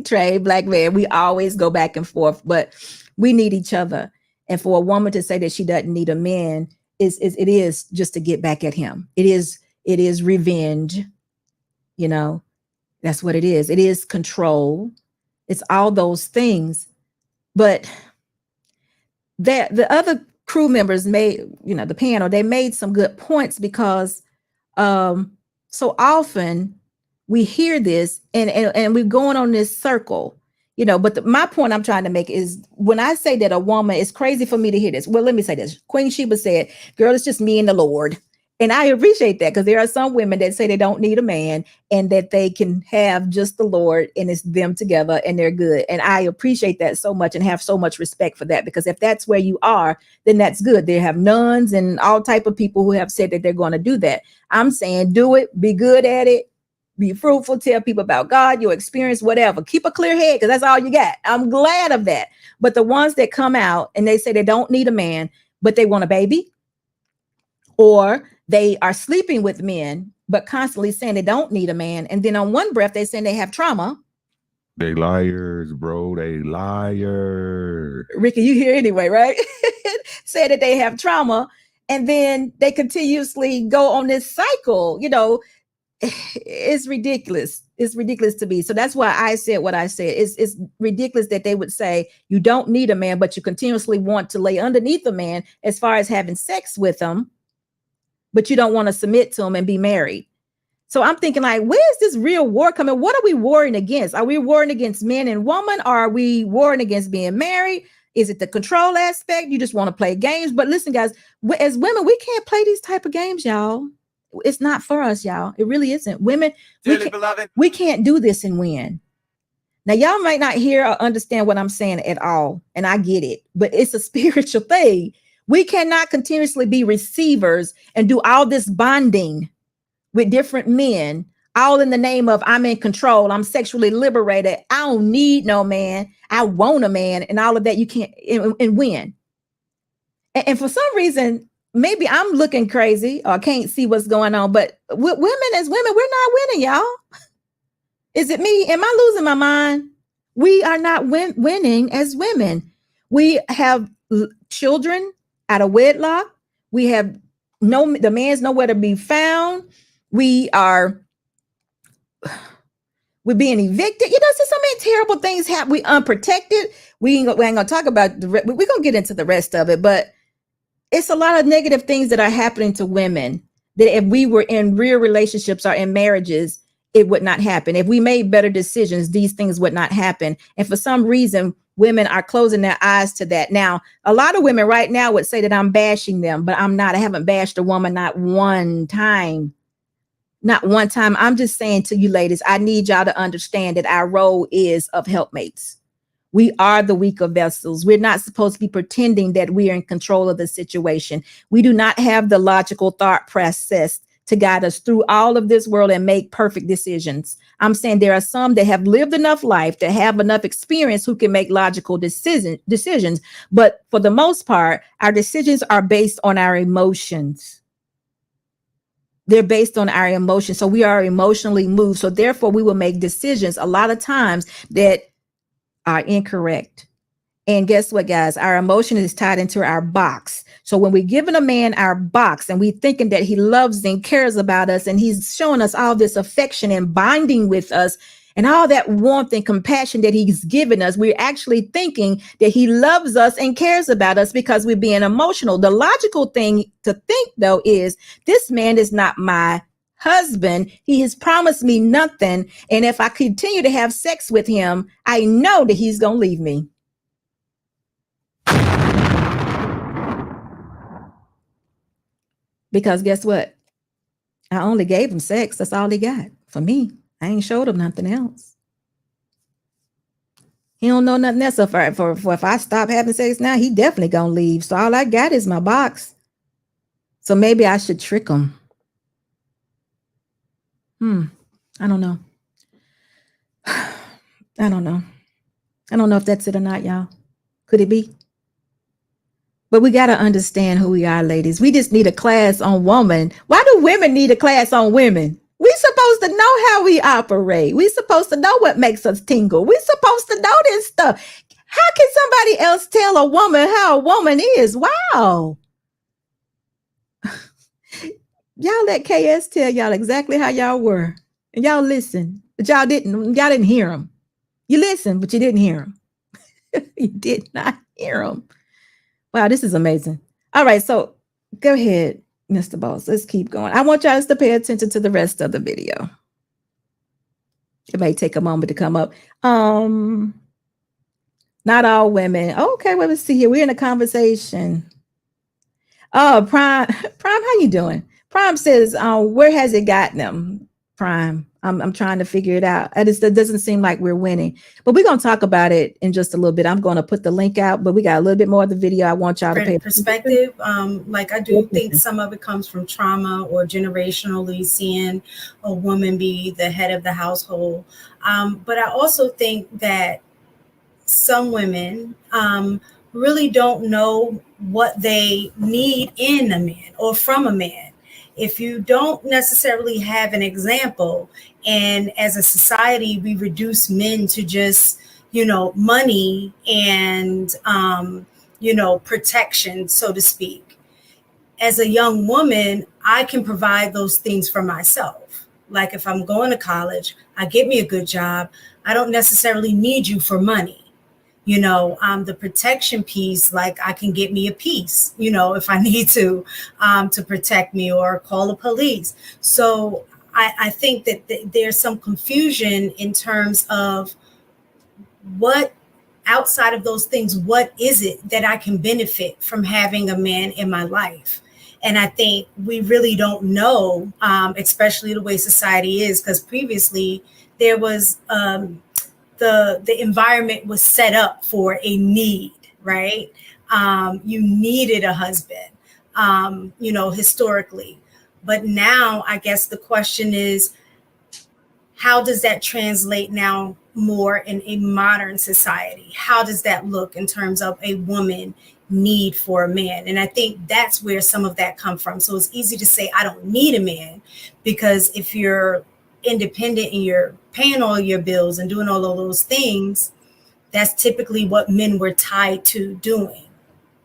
Trey, black man, we always go back and forth, but we need each other. And for a woman to say that she doesn't need a man it is just to get back at him. It is revenge. That's what it is. It is control. It's all those things. But the other crew members made, the panel, they made some good points, because so often we hear this and we're going on this circle. But my point I'm trying to make is, when I say that a woman, it's crazy for me to hear this. Well, let me say this. Queen Sheba said, girl, it's just me and the Lord. And I appreciate that, because there are some women that say they don't need a man and that they can have just the Lord and it's them together and they're good. And I appreciate that so much and have so much respect for that, because if that's where you are, then that's good. They have nuns and all type of people who have said that they're going to do that. I'm saying, do it, be good at it. Be fruitful, tell people about God, your experience, whatever. Keep a clear head, because that's all you got. I'm glad of that. But the ones that come out and they say they don't need a man, but they want a baby, or they are sleeping with men, but constantly saying they don't need a man. And then on one breath, they saying they have trauma. They liars, bro. They liars. Ricky, you hear anyway, right? Say that they have trauma. And then they continuously go on this cycle, it's ridiculous. It's ridiculous to me. So that's why I said what I said. It's ridiculous that they would say you don't need a man, but you continuously want to lay underneath a man as far as having sex with him, but you don't want to submit to him and be married. So I'm thinking, like, where's this real war coming? What are we warring against? Are we warring against men and women? Or are we warring against being married? Is it the control aspect? You just want to play games? But listen, guys, as women, we can't play these type of games, y'all. It's not for us, y'all. It really isn't. Women, we can't do this and win. Now, y'all might not hear or understand what I'm saying at all, and I get it, but it's a spiritual thing. We cannot continuously be receivers and do all this bonding with different men, all in the name of I'm in control, I'm sexually liberated, I don't need no man, I want a man, and all of that. You can't and win. And for some reason, maybe I'm looking crazy or can't see what's going on, but with women as women, we're not winning, y'all. Is it me? Am I losing my mind? We are not winning as women. We have children out of wedlock. We have the man's nowhere to be found. We're being evicted. You know, so many terrible things happen. We unprotected. We ain't gonna talk about we're gonna get into the rest of it, but it's a lot of negative things that are happening to women that if we were in real relationships or in marriages, it would not happen. If we made better decisions, these things would not happen. And for some reason, women are closing their eyes to that. Now, a lot of women right now would say that I'm bashing them, but I'm not. I haven't bashed a woman not one time. Not one time. I'm just saying to you ladies, I need y'all to understand that our role is of helpmates. We are the weaker vessels. We're not supposed to be pretending that we are in control of the situation. We do not have the logical thought process to guide us through all of this world and make perfect decisions. I'm saying there are some that have lived enough life to have enough experience who can make logical decisions. But for the most part, our decisions are based on our emotions. They're based on our emotions. So we are emotionally moved. So therefore, we will make decisions a lot of times that are incorrect. And guess what, guys? Our emotion is tied into our box. So when we're giving a man our box and we thinking that he loves and cares about us and he's showing us all this affection and binding with us and all that warmth and compassion that he's given us, we're actually thinking that he loves us and cares about us because we're being emotional. The logical thing to think, though, is this man is not my husband. He has promised me nothing. And if I continue to have sex with him, I know that he's going to leave me. Because guess what? I only gave him sex. That's all he got for me. I ain't showed him nothing else. He don't know nothing else. So for if I stop having sex now, he definitely gonna leave. So all I got is my box. So maybe I should trick him. I don't know. I don't know. I don't know if that's it or not, y'all. Could it be? But we got to understand who we are, ladies. We just need a class on woman. Why do women need a class on women? We supposed to know how we operate. We supposed to know what makes us tingle. We supposed to know this stuff. How can somebody else tell a woman how a woman is? Wow. Y'all let KS tell y'all exactly how y'all were. And y'all listen, but y'all didn't hear him. You listened, but you didn't hear him. You did not hear him. Wow, this is amazing. All right, so go ahead, Mr. Boss. Let's keep going. I want y'all to pay attention to the rest of the video. It may take a moment to come up. Not all women. Okay, well, let's see here. We're in a conversation. Oh, Prime, how you doing? Prime says, where has it gotten them? Prime, I'm trying to figure it out. It doesn't seem like we're winning, but we're going to talk about it in just a little bit. I'm going to put the link out, but we got a little bit more of the video. I want y'all to pay perspective. Like I do think some of it comes from trauma or generationally seeing a woman be the head of the household. But I also think that some women really don't know what they need in a man or from a man. If you don't necessarily have an example, and as a society, we reduce men to just, money and, protection, so to speak. As a young woman, I can provide those things for myself. Like if I'm going to college, I get me a good job. I don't necessarily need you for money. The protection piece, like I can get me a piece, if I need to protect me or call the police. So I think that there's some confusion in terms of what outside of those things, what is it that I can benefit from having a man in my life? And I think we really don't know, especially the way society is, because previously there was the environment was set up for a need, right? You needed a husband, historically. But now I guess the question is, how does that translate now more in a modern society? How does that look in terms of a woman need for a man? And I think that's where some of that come from. So it's easy to say, I don't need a man, because if you're independent and you're paying all your bills and doing all of those things, that's typically what men were tied to doing.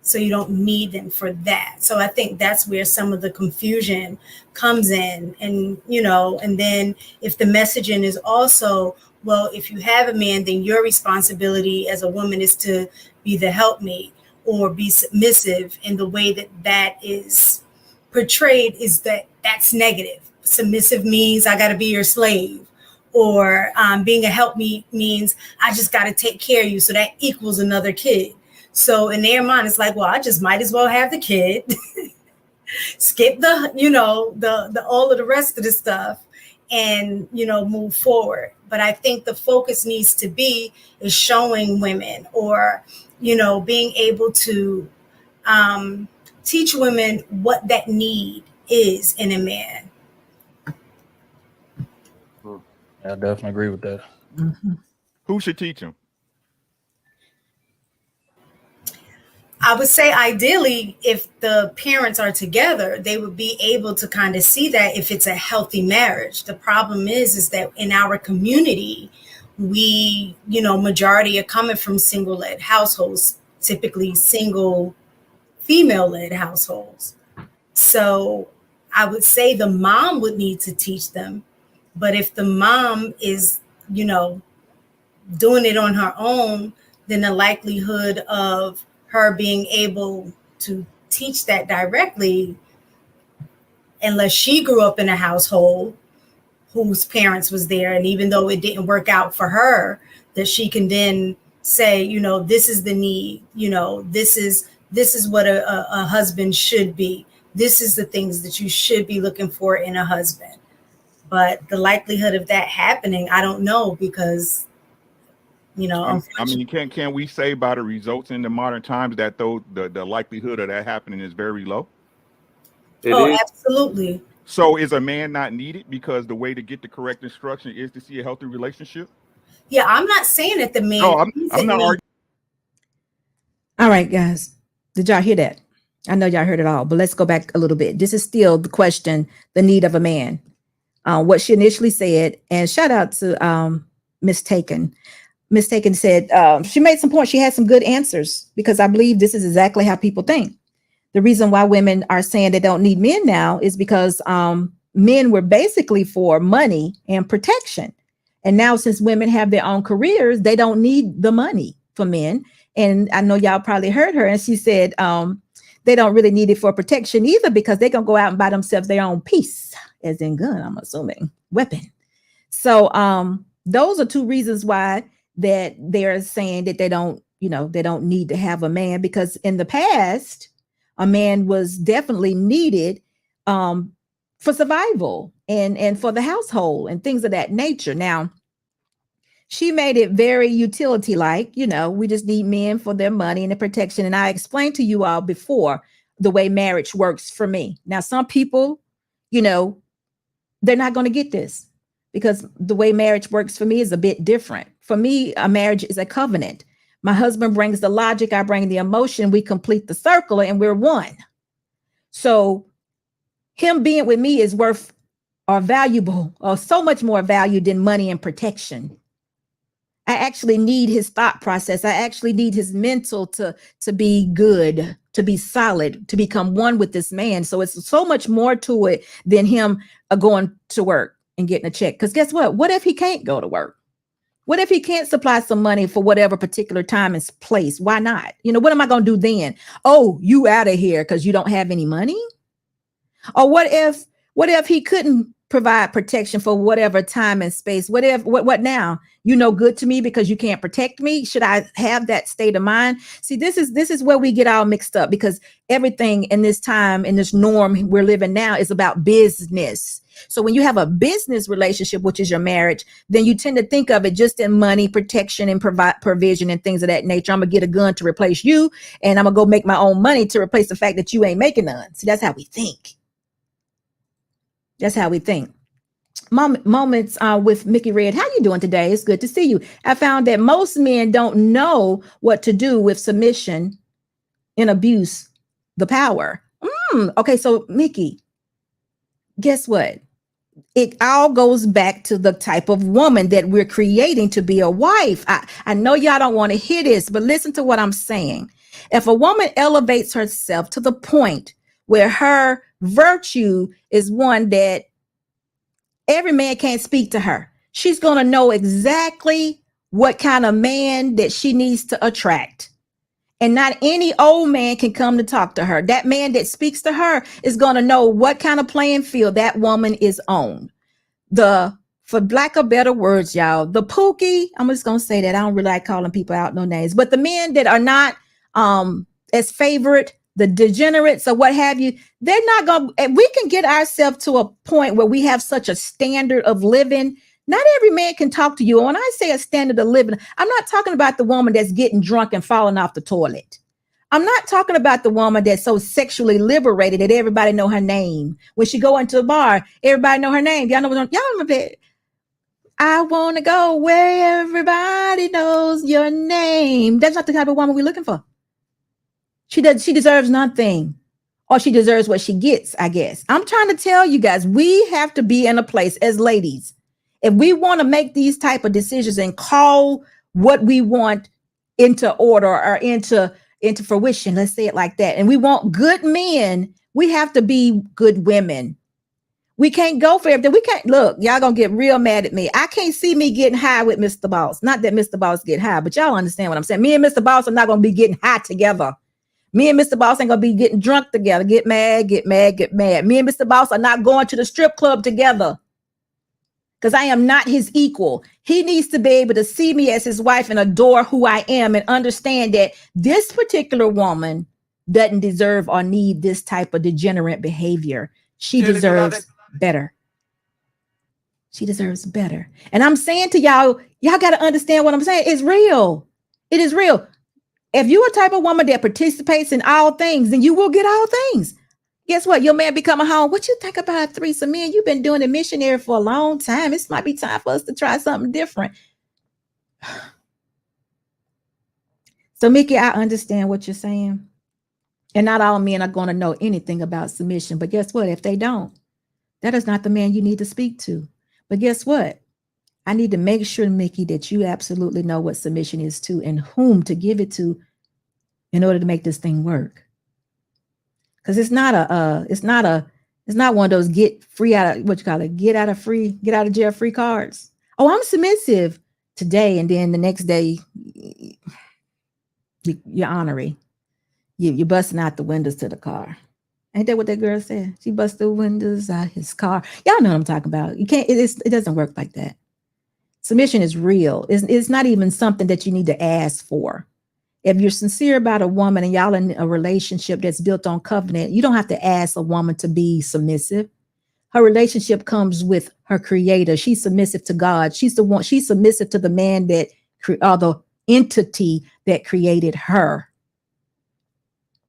So you don't need them for that. So I think that's where some of the confusion comes in. And, and then if the messaging is also, well, if you have a man, then your responsibility as a woman is to be the helpmate or be submissive, in the way that is portrayed is that's negative. Submissive means I got to be your slave, or being a helpmate means I just got to take care of you. So that equals another kid. So in their mind, it's like, well, I just might as well have the kid, skip the all of the rest of the stuff, and move forward. But I think the focus needs to be is showing women, or being able to teach women what that need is in a man. I definitely agree with that. Mm-hmm. Who should teach him? I would say ideally, if the parents are together, they would be able to kind of see that if it's a healthy marriage. The problem is that in our community, we, majority are coming from single-led households, typically single female-led households. So I would say the mom would need to teach them. But if the mom is, doing it on her own, then the likelihood of her being able to teach that directly, unless she grew up in a household whose parents was there, and even though it didn't work out for her, that she can then say, this is the need, this is what a husband should be. This is the things that you should be looking for in a husband. But the likelihood of that happening, I don't know, because I mean, can we say by the results in the modern times that though the likelihood of that happening is very low? It is. Absolutely. So is a man not needed because the way to get the correct instruction is to see a healthy relationship? Yeah, I'm not saying that the man. No, I'm not arguing. All right, guys. Did y'all hear that? I know y'all heard it all, but let's go back a little bit. This is still the question, the need of a man. What she initially said, and shout out to Miss Taken. Miss Taken said she made some points. She had some good answers, because I believe this is exactly how people think. The reason why women are saying they don't need men now is because men were basically for money and protection. And now, since women have their own careers, they don't need the money for men. And I know y'all probably heard her, and she said they don't really need it for protection either, because they can go out and buy themselves their own piece, as in gun, I'm assuming, weapon. So those are two reasons why that they're saying that they don't need to have a man, because in the past, a man was definitely needed for survival and for the household and things of that nature. Now, she made it very utility-like, we just need men for their money and the protection. And I explained to you all before the way marriage works for me. Now, some people, they're not going to get this, because the way marriage works for me is a bit different. For me, a marriage is a covenant. My husband brings the logic, I bring the emotion, we complete the circle, and we're one. So him being with me is worth or valuable, or so much more value than money and protection. I actually need his thought process. I actually need his mental to be good, to be solid, to become one with this man. So it's so much more to it than him going to work. and getting a check. Because guess what? What if he can't go to work? What if he can't supply some money for whatever particular time and place? Why not? What am I going to do then? Oh, you out of here because you don't have any money? Or what if he couldn't provide protection for whatever time and space? What now? Good to me because you can't protect me? Should I have that state of mind? See, this is where we get all mixed up, because everything in this time, in this norm we're living now, is about business. So when you have a business relationship, which is your marriage, then you tend to think of it just in money, protection, and provide provision and things of that nature. I'm gonna get a gun to replace you, and I'm gonna go make my own money to replace the fact that you ain't making none. See, that's how we think. That's how we think. Moments with Mickey Red. How you doing today? It's good to see you. I found that most men don't know what to do with submission and abuse the power. Okay, so Mickey, guess what? It all goes back to the type of woman that we're creating to be a wife. I know y'all don't want to hear this, but listen to what I'm saying. If a woman elevates herself to the point where her virtue is one that every man can't speak to her, she's going to know exactly what kind of man that she needs to attract. And not any old man can come to talk to her. That man that speaks to her is going to know what kind of playing field that woman is on. For lack of better words, y'all, the pookie, I'm just going to say that. I don't really like calling people out no names, but the men that are not as favorite, the degenerates or what have you, they're not going to, we can get ourselves to a point where we have such a standard of living. Not every man can talk to you. And when I say a standard of living, I'm not talking about the woman that's getting drunk and falling off the toilet. I'm not talking about the woman that's so sexually liberated that everybody know her name. When she go into a bar, everybody know her name. Y'all remember that? I want to go where everybody knows your name. That's not the type of woman we're looking for. She deserves nothing, or she deserves what she gets, I guess. I'm trying to tell you guys, we have to be in a place as ladies. If we want to make these type of decisions and call what we want into order or into fruition, let's say it like that, and we want good men, we have to be good women. We can't go for everything. We can't, look, y'all gonna get real mad at me. I can't see me getting high with Mr. Boss. Not that Mr. Boss get high, but y'all understand what I'm saying. Me and Mr. Boss are not gonna be getting high together. Me and Mr. Boss ain't gonna be getting drunk together, get mad. Me and Mr. Boss are not going to the strip club together, because I am not his equal. He needs to be able to see me as his wife and adore who I am and understand that this particular woman doesn't deserve or need this type of degenerate behavior. She deserves better. She deserves better. And I'm saying to y'all got to understand what I'm saying. It's real. It is real. If you're a type of woman that participates in all things, then you will get all things. Guess what? Your man become a home. What you think about a threesome? Man, you've been doing a missionary for a long time. This might be time for us to try something different. So, Mickey, I understand what you're saying. And not all men are going to know anything about submission. But guess what? If they don't, that is not the man you need to speak to. But guess what? I need to make sure, Mickey, that you absolutely know what submission is to and whom to give it to in order to make this thing work. Because it's not one of those get out of jail free cards. Oh, I'm submissive today, and then the next day you're ornery. You're busting out the windows to the car. Ain't that what that girl said? She busted the windows out his car. Y'all know what I'm talking about. You can't. It doesn't work like that. Submission is real. It's not even something that you need to ask for. If you're sincere about a woman and y'all in a relationship that's built on covenant, you don't have to ask a woman to be submissive. Her relationship comes with her creator. She's submissive to God. She's submissive to the man or the entity that created her.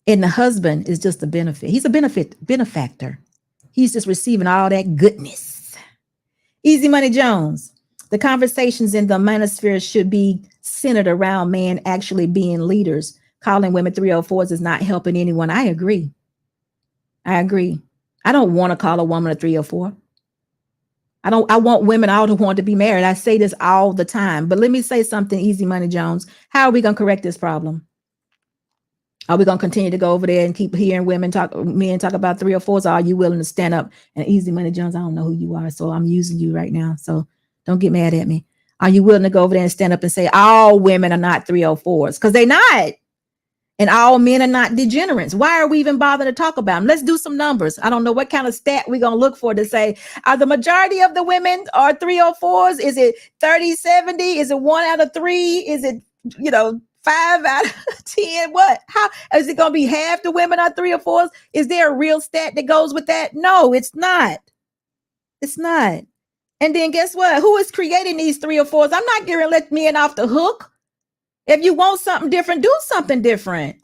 And the husband is just a benefit. He's a benefactor. He's just receiving all that goodness. Easy Money Jones. The conversations in the manosphere should be centered around men actually being leaders. Calling women 304s is not helping anyone. I agree. I don't want to call a woman a 304. I want women all who want to be married. I say this all the time. But let me say something, Easy Money Jones. How are we going to correct this problem? Are we gonna continue to go over there and keep hearing men talk about 304s? Or are you willing to stand up? And Easy Money Jones, I don't know who you are, so I'm using you right now. So don't get mad at me. Are you willing to go over there and stand up and say all women are not 304s? Because they're not. And all men are not degenerates. Why are we even bothering to talk about them? Let's do some numbers. I don't know what kind of stat we're going to look for to say, are the majority of the women are 304s? Is it 30-70? Is it 1 out of 3? Is it, 5 out of 10? What? How is it going to be half the women are 304s? Is there a real stat that goes with that? No, it's not. It's not. And then guess what? Who is creating these 304s? I'm not going to let men off the hook. If you want something different, do something different.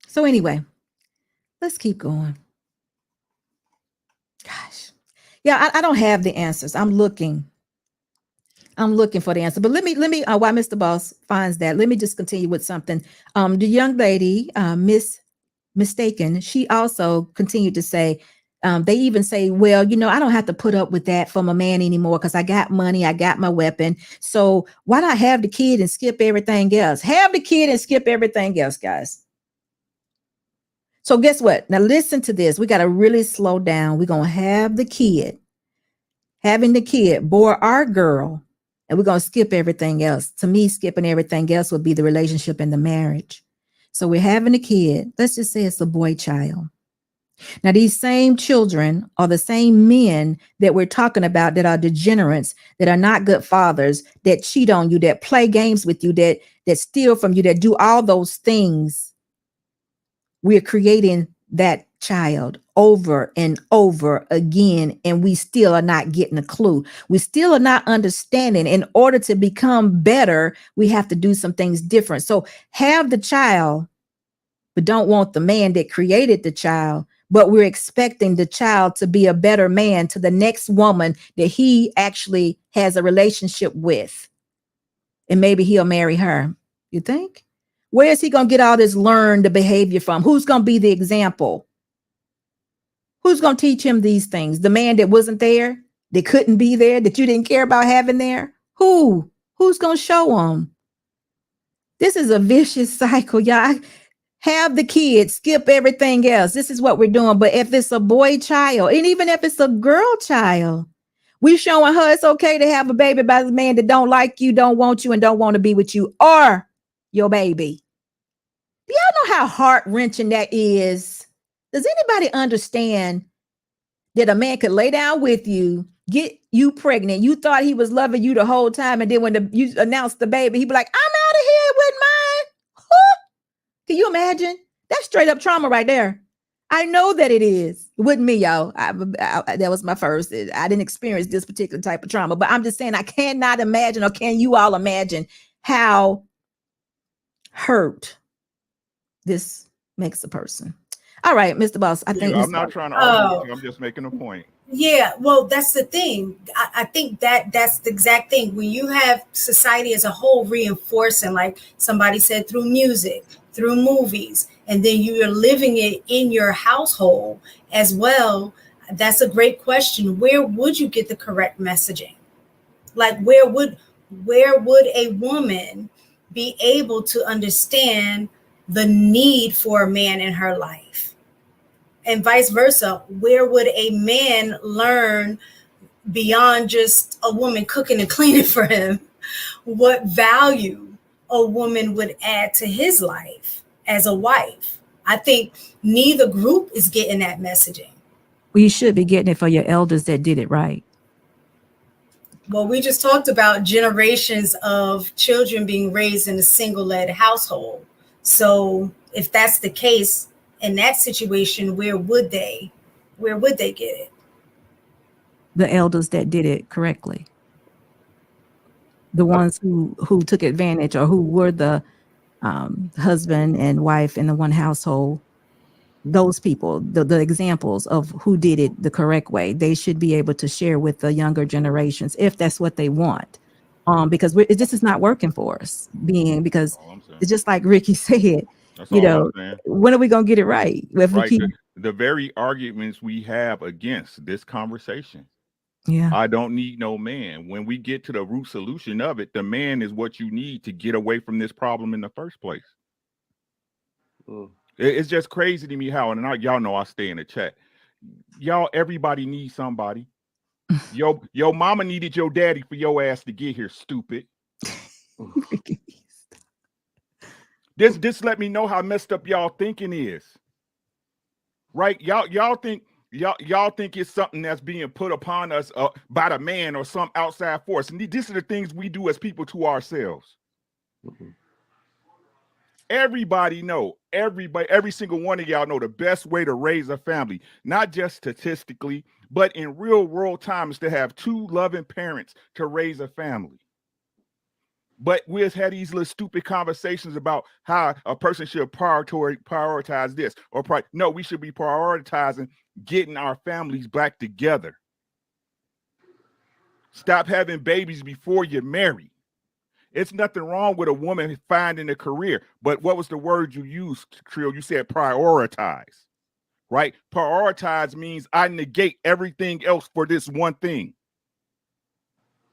So anyway, let's keep going. Gosh. Yeah, I don't have the answers. I'm looking for the answer. But let me while Mr. Boss finds that, let me just continue with something. The young lady, Miss Mistaken, she also continued to say, they even say, well, I don't have to put up with that from a man anymore because I got money, I got my weapon. So why not have the kid and skip everything else? Have the kid and skip everything else, guys. So guess what? Now listen to this. We got to really slow down. We're going to have the kid. Having the kid, boy or girl, and we're going to skip everything else. To me, skipping everything else would be the relationship and the marriage. So we're having a kid. Let's just say it's a boy child. Now, these same children are the same men that we're talking about that are degenerates, that are not good fathers, that cheat on you, that play games with you, that steal from you, that do all those things. We're creating that child over and over again, and we still are not getting a clue. We still are not understanding. In order to become better, we have to do some things different. So have the child, but don't want the man that created the child. But we're expecting the child to be a better man to the next woman that he actually has a relationship with. And maybe he'll marry her. You think? Where is he going to get all this learned behavior from? Who's going to be the example? Who's going to teach him these things? The man that wasn't there, that couldn't be there, that you didn't care about having there? Who? Who's going to show him? This is a vicious cycle, y'all. Have the kids, skip everything else. This is what we're doing. But if it's a boy child, and even if it's a girl child, we showing her it's okay to have a baby by the man that don't like you, don't want you, and don't want to be with you or your baby. Do y'all know how heart-wrenching that is? Does anybody understand that a man could lay down with you, get you pregnant? You thought he was loving you the whole time, and then when you announced the baby, he'd be like, I'm out of here with mine. Can you imagine? That's straight up trauma right there. I know that it is. It wasn't me, y'all. That was my first. I didn't experience this particular type of trauma, but I'm just saying I cannot imagine, or can you all imagine how hurt this makes a person? All right, Mr. Boss, I think I'm not trying to argue with you. I'm just making a point. Yeah, well, that's the thing. I think that's the exact thing. When you have society as a whole reinforcing, like somebody said, through music, through movies, and then you are living it in your household as well. That's a great question. Where would you get the correct messaging? Like where would a woman be able to understand the need for a man in her life? And vice versa, where would a man learn beyond just a woman cooking and cleaning for him, what value a woman would add to his life as a wife? I think neither group is getting that messaging. Well, you should be getting it for your elders that did it right. Well, we just talked about generations of children being raised in a single-led household. So if that's the case, in that situation, where would they get it? The elders that did it correctly. The ones who took advantage, or who were the husband and wife in the one household. Those people, the examples of who did it the correct way, they should be able to share with the younger generations if that's what they want. Because this is not working for us. Because it's just like Ricky said. That's when are we going to get it right? If we keep the very arguments we have against this conversation, Yeah. I don't need no man. When we get to the root solution of it, the man is what you need to get away from this problem in the first place. It's just crazy to me how, and y'all know I stay in the chat. Y'all, everybody needs somebody. Your mama needed your daddy for your ass to get here, stupid. This let me know how messed up y'all thinking is. Right? Y'all think it's something that's being put upon us by the man or some outside force. And these are the things we do as people to ourselves. Everybody know, every single one of y'all know the best way to raise a family, not just statistically, but in real world times, to have 2 loving parents to raise a family. But we've had these little stupid conversations about how a person should prioritize this or no, we should be prioritizing getting our families back together. Stop having babies before you're married. It's nothing wrong with a woman finding a career, but what was the word you used, Trill? You said prioritize, right? Prioritize means I negate everything else for this one thing.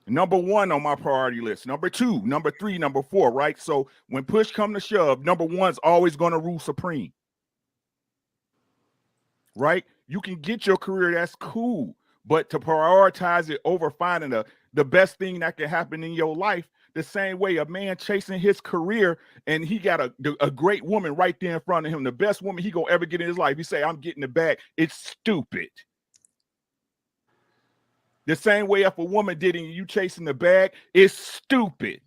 Number 1 on my priority list, number 2, number 3, number 4, right? So when push come to shove, number 1's always going to rule supreme, right? You can get your career, that's cool, but to prioritize it over finding the best thing that can happen in your life, the same way a man chasing his career and he got a great woman right there in front of him, the best woman he gonna ever get in his life, he say, I'm getting the bag. It's stupid. The same way if a woman did and you chasing the bag, it's stupid.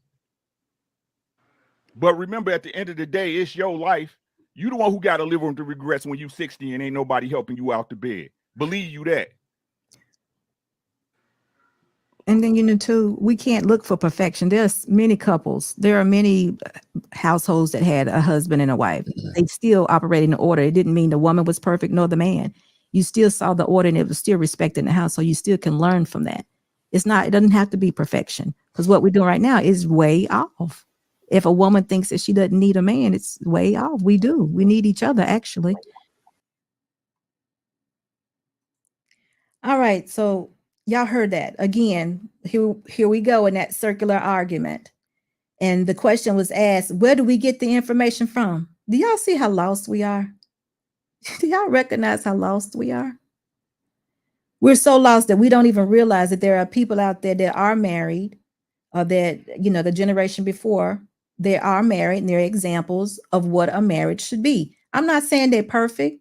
But remember, at the end of the day, it's your life. You the one who got to live with the regrets when you 60 and ain't nobody helping you out the bed. Believe you that. And then, too, we can't look for perfection. There's many couples. There are many households that had a husband and a wife. They still operated in order. It didn't mean the woman was perfect nor the man. You still saw the order and it was still respected in the house. So you still can learn from that. It doesn't have to be perfection, because what we're doing right now is way off. If a woman thinks that she doesn't need a man, it's way off. We do. We need each other, actually. All right. So y'all heard that. Again, here we go in that circular argument. And the question was asked, where do we get the information from? Do y'all see how lost we are? Do y'all recognize how lost we are? We're so lost that we don't even realize that there are people out there that are married, or that, the generation before, they are married, and they're examples of what a marriage should be. I'm not saying they're perfect.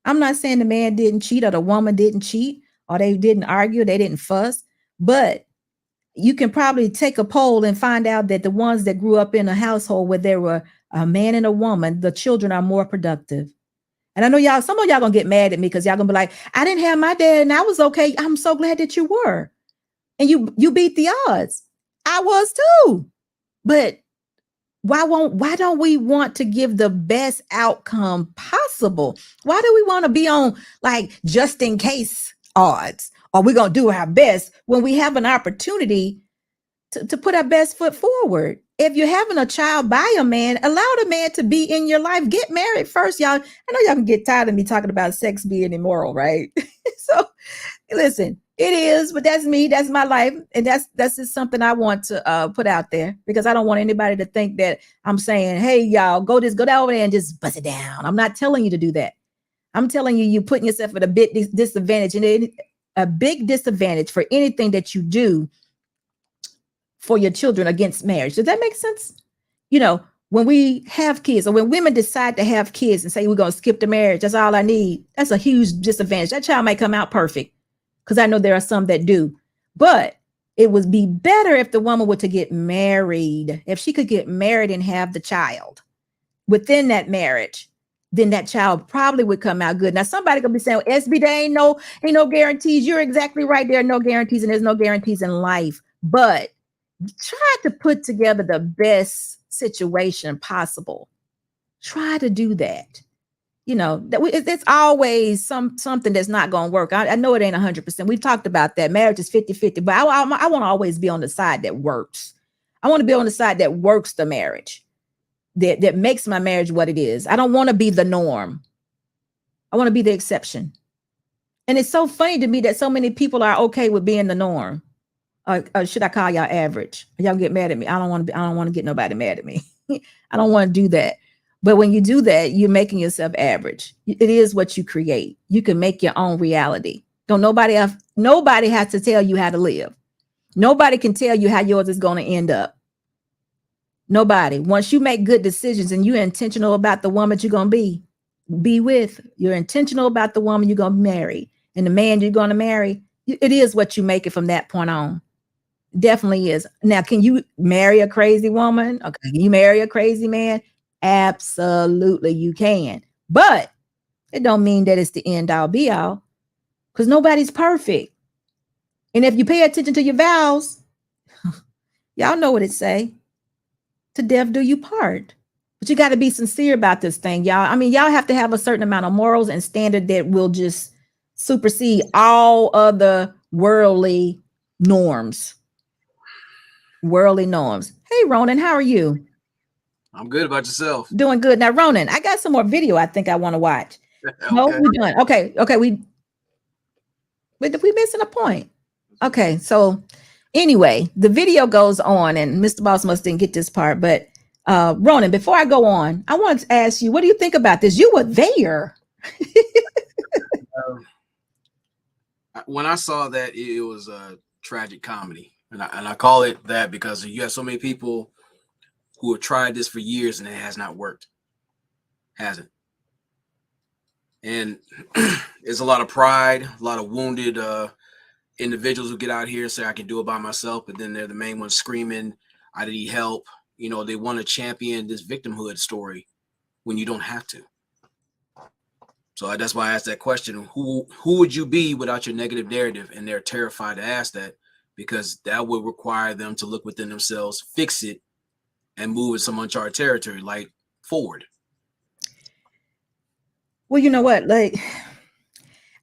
I'm not saying the man didn't cheat or the woman didn't cheat or they didn't argue, they didn't fuss, but you can probably take a poll and find out that the ones that grew up in a household where there were a man and a woman, the children are more productive. And I know some of y'all gonna get mad at me because y'all gonna be like, I didn't have my dad and I was okay. I'm so glad that you were. And you beat the odds. I was too. But why don't we want to give the best outcome possible? Why do we want to be on like just in case odds, or we're going to do our best when we have an opportunity to put our best foot forward? If you're having a child by a man, allow the man to be in your life. Get married first, y'all. I know y'all can get tired of me talking about sex being immoral, right? So listen, it is, but that's me. That's my life. And that's just something I want to put out there, because I don't want anybody to think that I'm saying, hey, y'all, go down over there and just bust it down. I'm not telling you to do that. I'm telling you, you're putting yourself at a bit disadvantage, and a big disadvantage for anything that you do for your children against marriage. Does that make sense? When we have kids, or when women decide to have kids and say, we're going to skip the marriage, that's all I need. That's a huge disadvantage. That child might come out perfect, because I know there are some that do. But it would be better if the woman were to get married. If she could get married and have the child within that marriage, then that child probably would come out good. Now, somebody gonna be saying, well, SB, there ain't no guarantees. You're exactly right. There are no guarantees, and there's no guarantees in life. But try to put together the best situation possible. Try to do that. It's always something that's not going to work. I know it ain't 100%. We've talked about that. Marriage is 50-50, but I want to always be on the side that works. I want to be on the side that works the marriage, that makes my marriage what it is. I don't want to be the norm. I want to be the exception. And it's so funny to me that so many people are okay with being the norm. Or should I call y'all average? Y'all get mad at me. I don't want to get nobody mad at me. I don't want to do that. But when you do that, you're making yourself average. It is what you create. You can make your own reality. Nobody has to tell you how to live. Nobody can tell you how yours is going to end up. Nobody. Once you make good decisions and you're intentional about the woman you're going to be with, you're intentional about the woman you're going to marry and the man you're going to marry, it is what you make it from that point on. Definitely is. Now, can you marry a crazy woman? Okay. Can you marry a crazy man? Absolutely, you can. But it don't mean that it's the end all be all, because nobody's perfect. And if you pay attention to your vows, y'all know what it say. To death do you part. But you got to be sincere about this thing, y'all. I mean, y'all have to have a certain amount of morals and standard that will just supersede all other worldly norms. Worldly norms. Hey, Ronan, how are you? I'm good. About yourself? Doing good. Now, Ronan, I got some more video I think I want to watch. Okay. No, we're done. Okay. We missing a point. Okay. So anyway, the video goes on, and Mr. Boss must didn't get this part, but Ronan, before I go on, I wanted to ask you, what do you think about this? You were there. When I saw that, it was a tragic comedy. And I call it that because you have so many people who have tried this for years and it has not worked. Hasn't. And there's a lot of pride, a lot of wounded individuals who get out here and say, I can do it by myself. But then they're the main ones screaming, I need help. You know, they want to champion this victimhood story when you don't have to. So that's why I asked that question. Who would you be without your negative narrative? And they're terrified to ask that, because that would require them to look within themselves, fix it, and move in some uncharted territory, like forward. Well, you know what? Like,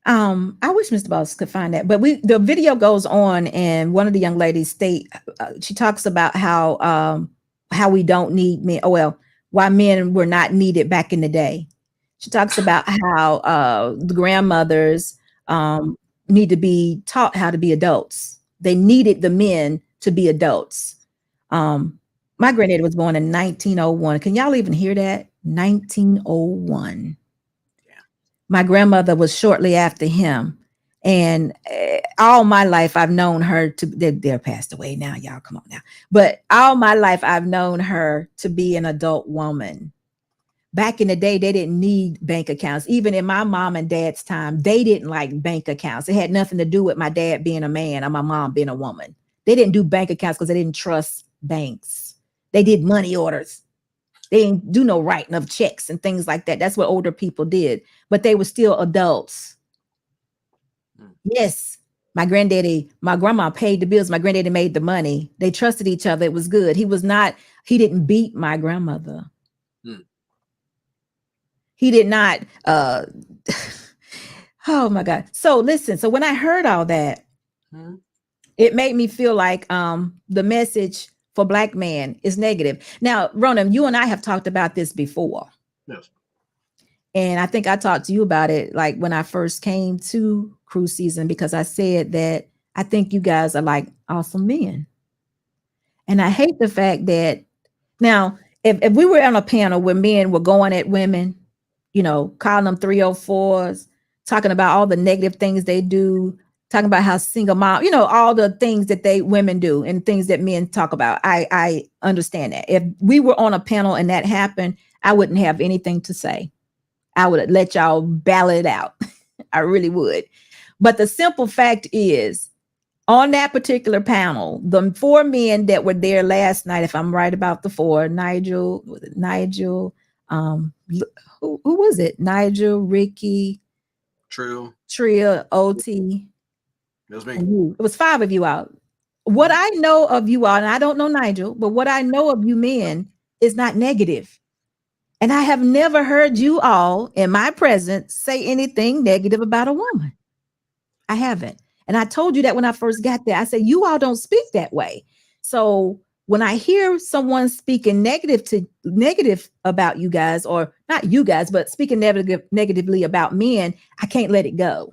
I wish Mr. Boss could find that, but the video goes on, and one of the young ladies she talks about how we don't need men. Oh, well, why men were not needed back in the day. She talks about how the grandmothers need to be taught how to be adults. They needed the men to be adults. My granddad was born in 1901. Can y'all even hear that? 1901. Yeah. My grandmother was shortly after him. And all my life, I've known her to, they're passed away now, y'all, come on now. But all my life, I've known her to be an adult woman. Back in the day, they didn't need bank accounts. Even in my mom and dad's time, they didn't like bank accounts. It had nothing to do with my dad being a man or my mom being a woman. They didn't do bank accounts because they didn't trust banks. They did money orders. They didn't do no writing of checks and things like that. That's what older people did. But they were still adults. Yes, my grandma paid the bills. My granddaddy made the money. They trusted each other. It was good. He didn't beat my grandmother. He did not. Oh my God. So listen, so when I heard all that, it made me feel like the message for Black men is negative. Now, Ronan, you and I have talked about this before. Yes. And I think I talked to you about it like when I first came to cruise season, because I said that I think you guys are like awesome men. And I hate the fact that now, if we were on a panel where men were going at women, you know, calling them 304s, talking about all the negative things they do, talking about how single mom, you know, all the things that women do and things that men talk about. I understand that. If we were on a panel and that happened, I wouldn't have anything to say. I would let y'all battle it out. I really would. But the simple fact is, on that particular panel, the 4 men that were there last night, if I'm right about the 4, Nigel, who was it? Nigel, Ricky, Tria, OT. It was me. It was 5 of you out. What I know of you all, and I don't know Nigel, but what I know of you men is not negative. And I have never heard you all in my presence say anything negative about a woman. I haven't. And I told you that when I first got there. I said, you all don't speak that way. So when I hear someone speaking negative about you guys, or not you guys, but speaking negatively about men, I can't let it go.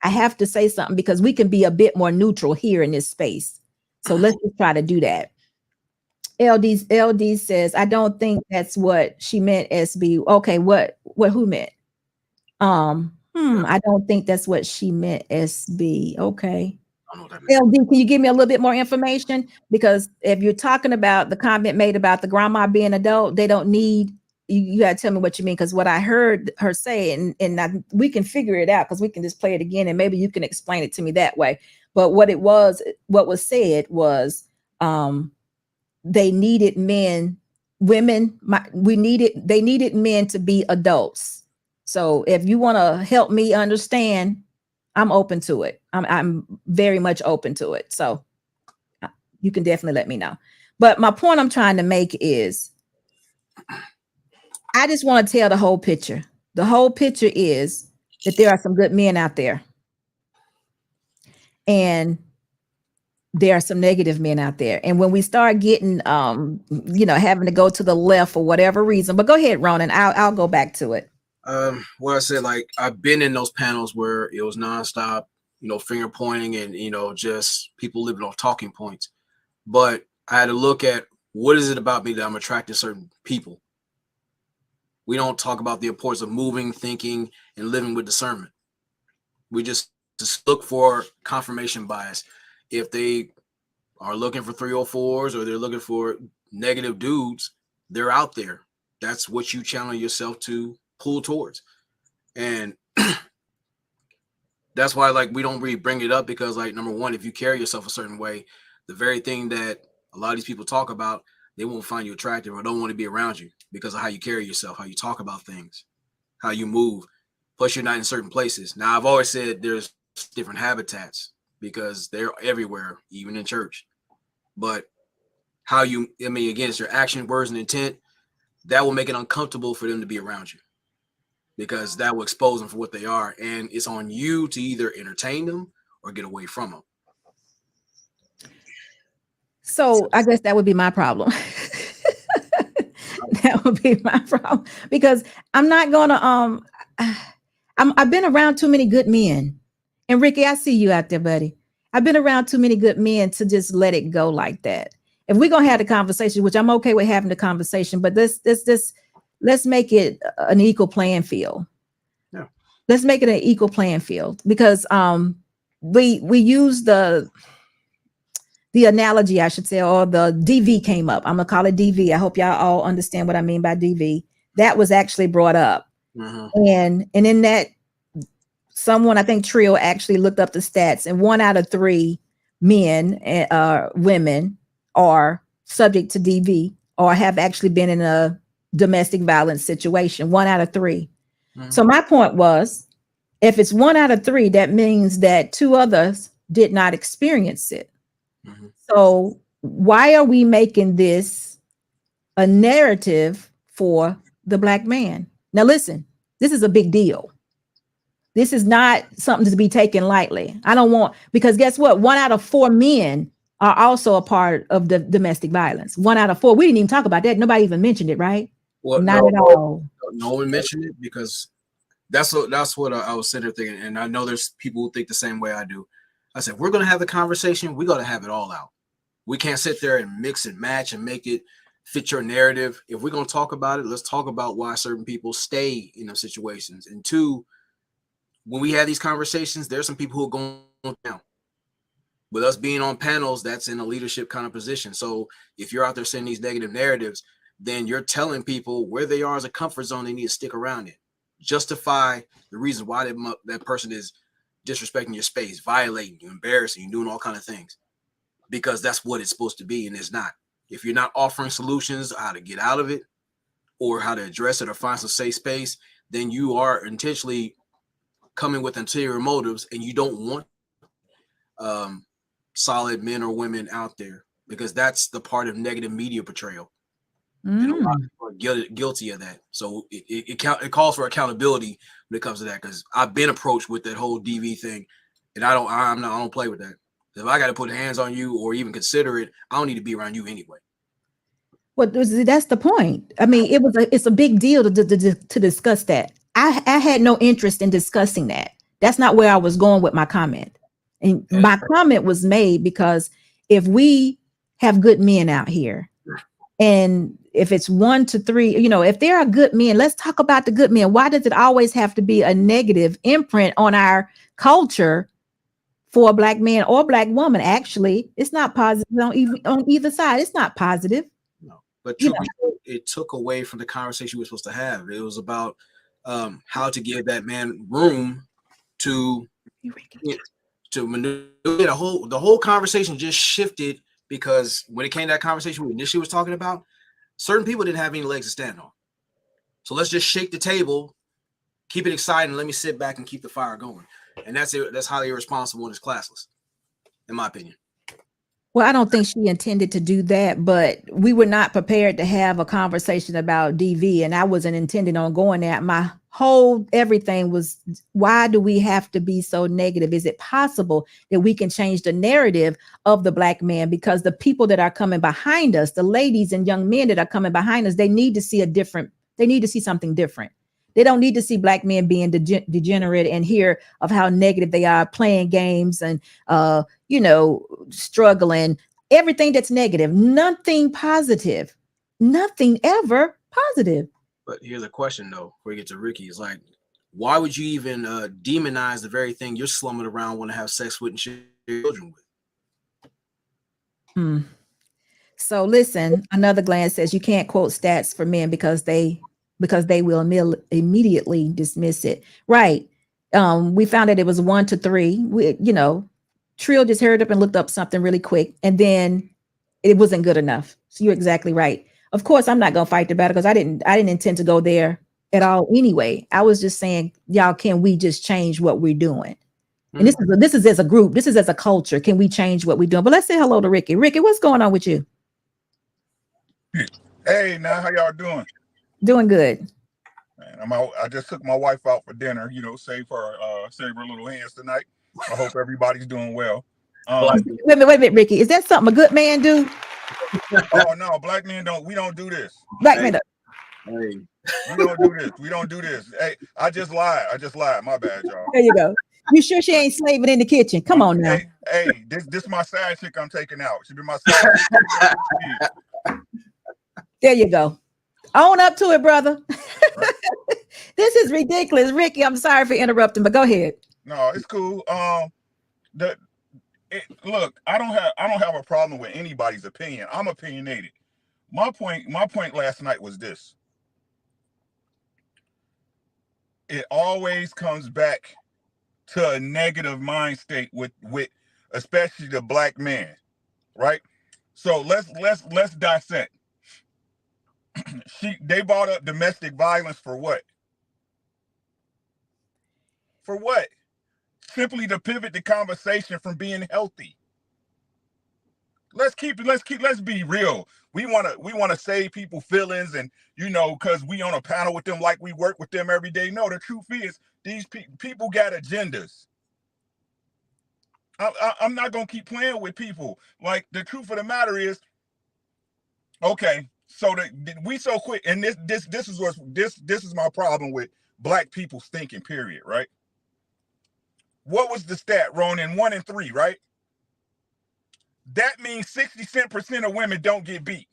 I have to say something because we can be a bit more neutral here in this space. So let's just try to do that. LD says, I don't think that's what she meant, SB. Okay, what who meant? I don't think that's what she meant, SB. Okay. LD, can you give me a little bit more information? Because if you're talking about the comment made about the grandma being adult, they don't need you gotta tell me what you mean, because what I heard her say, and we can figure it out because we can just play it again and maybe you can explain it to me that way. But what was said was they needed men, they needed men to be adults. So if you want to help me understand, I'm open to it. I'm very much open to it. So you can definitely let me know. But my point I'm trying to make is I just want to tell the whole picture. The whole picture is that there are some good men out there. And there are some negative men out there. And when we start getting, having to go to the left for whatever reason, but go ahead, Ronan, I'll go back to it. Well, I said, like, I've been in those panels where it was nonstop, finger pointing and, just people living off talking points. But I had to look at what is it about me that I'm attracted to certain people. We don't talk about the importance of moving, thinking, and living with discernment. We just look for confirmation bias. If they are looking for 304s or they're looking for negative dudes, they're out there. That's what you channel yourself to pull towards. And that's why, like, we don't really bring it up because, like, number one, if you carry yourself a certain way, the very thing that a lot of these people talk about, they won't find you attractive or don't want to be around you because of how you carry yourself, how you talk about things, how you move. Plus, you're not in certain places. Now, I've always said there's different habitats because they're everywhere, even in church. But again, it's your action, words, and intent, that will make it uncomfortable for them to be around you because that will expose them for what they are. And it's on you to either entertain them or get away from them. So I guess that would be my problem. That would be my problem because I'm not going to, I've been around too many good men. And Ricky, I see you out there, buddy. I've been around too many good men to just let it go like that. If we're going to have the conversation, which I'm okay with having the conversation, but let's make it an equal playing field. Yeah. Let's make it an equal playing field because we use the analogy, I should say, or the DV came up. I'm going to call it DV. I hope y'all all understand what I mean by DV. That was actually brought up. Mm-hmm. And in that, someone, I think Trio actually looked up the stats, and 1 out of 3 men and women are subject to DV or have actually been in a domestic violence situation. 1 out of 3. Mm-hmm. So my point was, if it's 1 out of 3, that means that 2 others did not experience it. Mm-hmm. So why are we making this a narrative for the Black man? Now, listen, this is a big deal. This is not something to be taken lightly. I don't want, because guess what? 1 out of 4 men are also a part of the domestic violence. 1 out of 4. We didn't even talk about that. Nobody even mentioned it, right? Well, not at all. No one mentioned it because that's what I was sitting there thinking. And I know there's people who think the same way I do. I said, we're going to have the conversation. We got to have it all out. We can't sit there and mix and match and make it fit your narrative. If we're going to talk about it, let's talk about why certain people stay in those situations. And 2, when we have these conversations, there's some people who are going down. With us being on panels, that's in a leadership kind of position. So if you're out there sending these negative narratives, then you're telling people where they are as a comfort zone, they need to stick around it. Justify the reason why that person is disrespecting your space, violating you, embarrassing you, doing all kind of things. Because that's what it's supposed to be, and it's not. If you're not offering solutions, how to get out of it, or how to address it or find some safe space, then you are intentionally coming with ulterior motives, and you don't want solid men or women out there because that's the part of negative media portrayal. And a lot of people are guilty of that. So it calls for accountability when it comes to that, because I've been approached with that whole DV thing, and I don't play with that. If I got to put hands on you or even consider it, I don't need to be around you anyway. Well, that's the point. I mean, it's a big deal to discuss that. I had no interest in discussing that That's not where I was going with my comment. And my comment was made because if we have good men out here, and if it's 1 to 3, you know, if there are good men, let's talk about the good men. Why does it always have to be a negative imprint on our culture for a black man or black woman? Actually, it's not positive on either side. It's not positive. No, but You truth know. be told, it took away from the conversation we were supposed to have. It was about how to give that man room to maneuver. The whole conversation just shifted because when it came to that conversation we initially was talking about, certain people didn't have any legs to stand on. So let's just shake the table, keep it exciting, let me sit back and keep the fire going. And that's it. That's highly irresponsible and it's classless, in my opinion. Well, I don't think she intended to do that, but we were not prepared to have a conversation about DV, and I wasn't intending on going there. My whole everything was, why do we have to be so negative? Is it possible that we can change the narrative of the black man? Because the people that are coming behind us, the ladies and young men that are coming behind us, they need to see they need to see something different. They don't need to see black men being degenerate and hear of how negative they are, playing games and, you know, struggling, everything that's negative, nothing positive, nothing ever positive. But here's a question, though, before we get to Ricky. It's like, why would you even demonize the very thing you're slumming around, want to have sex with and share children with? So listen, another glance says you can't quote stats for men because they will immediately dismiss it. Right. We found that it was 1 to 3. We, you know, Trill just hurried up and looked up something really quick, and then it wasn't good enough. So you're exactly right. Of course, I'm not gonna fight the battle because I didn't intend to go there at all anyway. I was just saying, y'all, can we just change what we're doing? And this is as a group, this is as a culture. Can we change what we're doing? But let's say hello to Ricky. Ricky, what's going on with you? Hey, now how y'all doing? Doing good. Man, I just took my wife out for dinner. You know, save her little hands tonight. I hope everybody's doing well. Wait a minute, Ricky. Is that something a good man do? Oh no, black men we don't do this. Black men. We don't do this. Hey, I just lied. My bad, y'all. There you go. You sure she ain't slaving in the kitchen? Come on now. Hey, this my side chick I'm taking out. She be my side chick. There you go. Own up to it, brother. Right. This is ridiculous. Ricky, I'm sorry for interrupting, but go ahead. No, it's cool. Look, I don't have a problem with anybody's opinion. I'm opinionated. My point last night was this. It always comes back to a negative mind state with especially the black man, right? So let's dissect. They brought up domestic violence for what? For what? Simply to pivot the conversation from being healthy. Let's be real. We want to save people feelings, and you know, because we on a panel with them like we work with them every day. No, the truth is these people got agendas. I'm not gonna keep playing with people. Like, the truth of the matter is, okay, so we so quick, and this is my problem with black people's thinking, period, right? What was the stat, Ronan? 1 in 3, right? That means 60% of women don't get beat.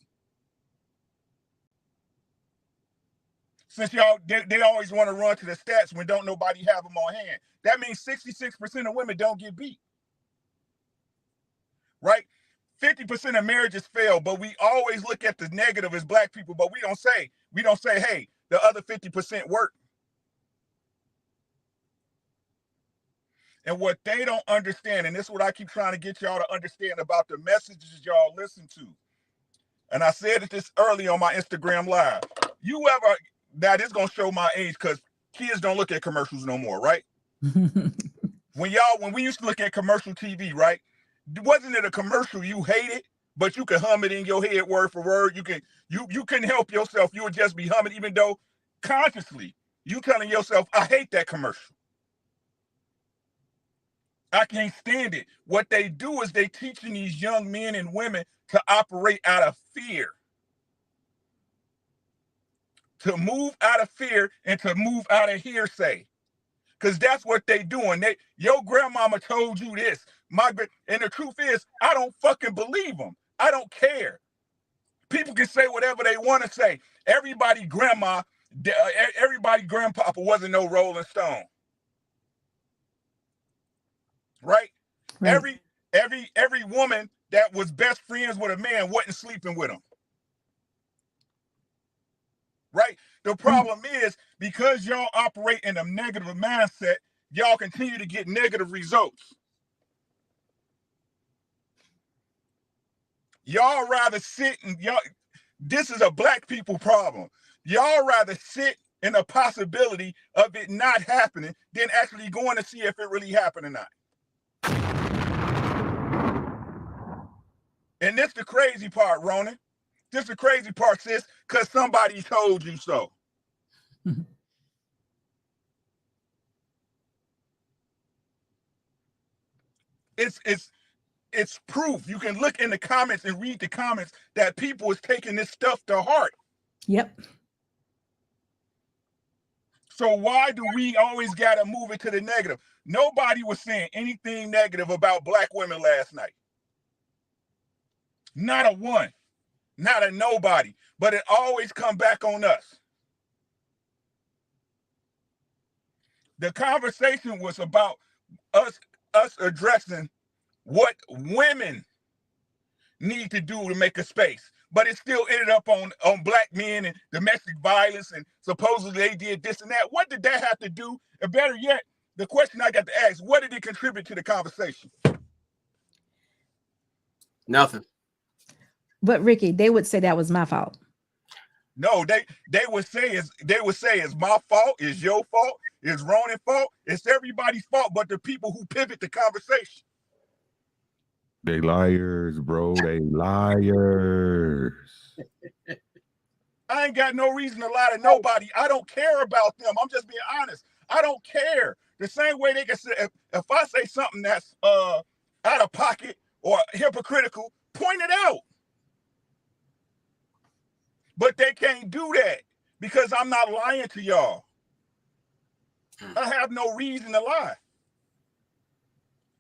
Since y'all, they always want to run to the stats when don't nobody have them on hand. That means 66% of women don't get beat. Right? 50% of marriages fail, but we always look at the negative as black people, but we don't say, hey, the other 50% work. And what they don't understand, and this is what I keep trying to get y'all to understand about the messages y'all listen to. And I said this early on my Instagram live. Now this gonna show my age because kids don't look at commercials no more, right? When we used to look at commercial TV, right? Wasn't it a commercial you hated, but you could hum it in your head word for word? You couldn't help yourself. You would just be humming, even though consciously you telling yourself, I hate that commercial. I can't stand it. What they do is they teaching these young men and women to operate out of fear. To move out of fear and to move out of hearsay. because that's what they doing. Your grandmama told you this. And the truth is, I don't fucking believe them. I don't care. People can say whatever they want to say. Everybody grandpapa wasn't no Rolling Stone. Right? Every woman that was best friends with a man wasn't sleeping with him. Right? The problem is, because y'all operate in a negative mindset, y'all continue to get negative results. Y'all rather sit and this is a black people problem. Y'all rather sit in a possibility of it not happening than actually going to see if it really happened or not. And this the crazy part, Ronan. This the crazy part, sis, because somebody told you so. It's proof. You can look in the comments and read the comments that people is taking this stuff to heart. Yep. So why do we always got to move it to the negative? Nobody was saying anything negative about black women last night. Not a one. Not a nobody. But it always come back on us. The conversation was about us addressing what women need to do to make a space. But it still ended up on black men and domestic violence, and supposedly they did this and that. What did that have to do? And better yet, the question I got to ask, what did it contribute to the conversation? Nothing. But Ricky, they would say that was my fault. No, they would say it's my fault, it's your fault, it's Ronan's fault, it's everybody's fault, but the people who pivot the conversation. They liars, bro. They liars. I ain't got no reason to lie to nobody. I don't care about them. I'm just being honest. I don't care. The same way they can say, if I say something that's out of pocket or hypocritical, point it out. But they can't do that because I'm not lying to y'all. I have no reason to lie.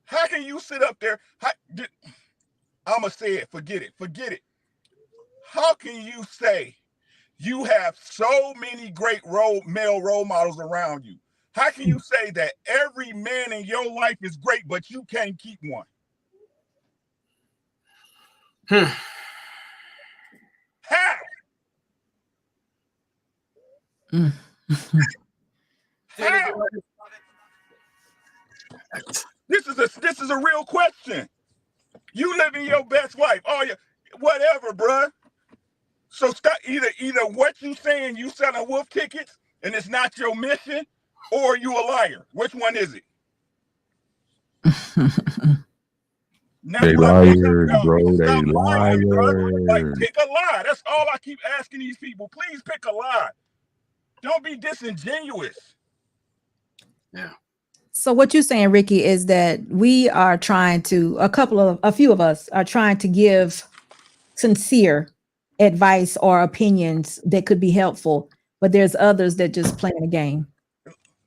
How can you sit up there? I'm going to say it. Forget it. How can you say you have so many great male role models around you? How can you say that every man in your life is great, but you can't keep one? How? How? This is a real question. You living your best life. Oh yeah, whatever, bruh. So stop either what you saying, you selling wolf tickets and it's not your mission, or you a liar. Which one is it? They liars, bro. They Stop lying, bro. Like, liars. pick a lie. That's all I keep asking these people. Please pick a lie. Don't be disingenuous. Yeah. So what you're saying, Ricky, is that we are trying to, a few of us are trying to give sincere advice or opinions that could be helpful, but there's others that just playing a game.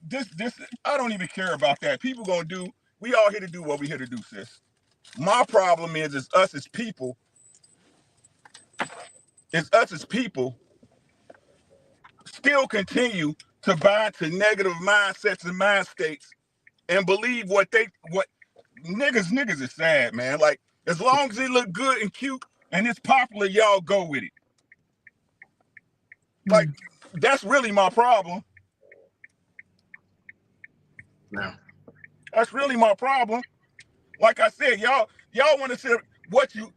This I don't even care about that. People gonna do. We all here to do what we here to do, sis. My problem is us as people. It's us as people still continue to buy into negative mindsets and mind states and believe what niggas is sad, man. Like, as long as it look good and cute and it's popular, y'all go with it. Like, that's really my problem. Yeah. That's really my problem. Like I said, y'all want to say what you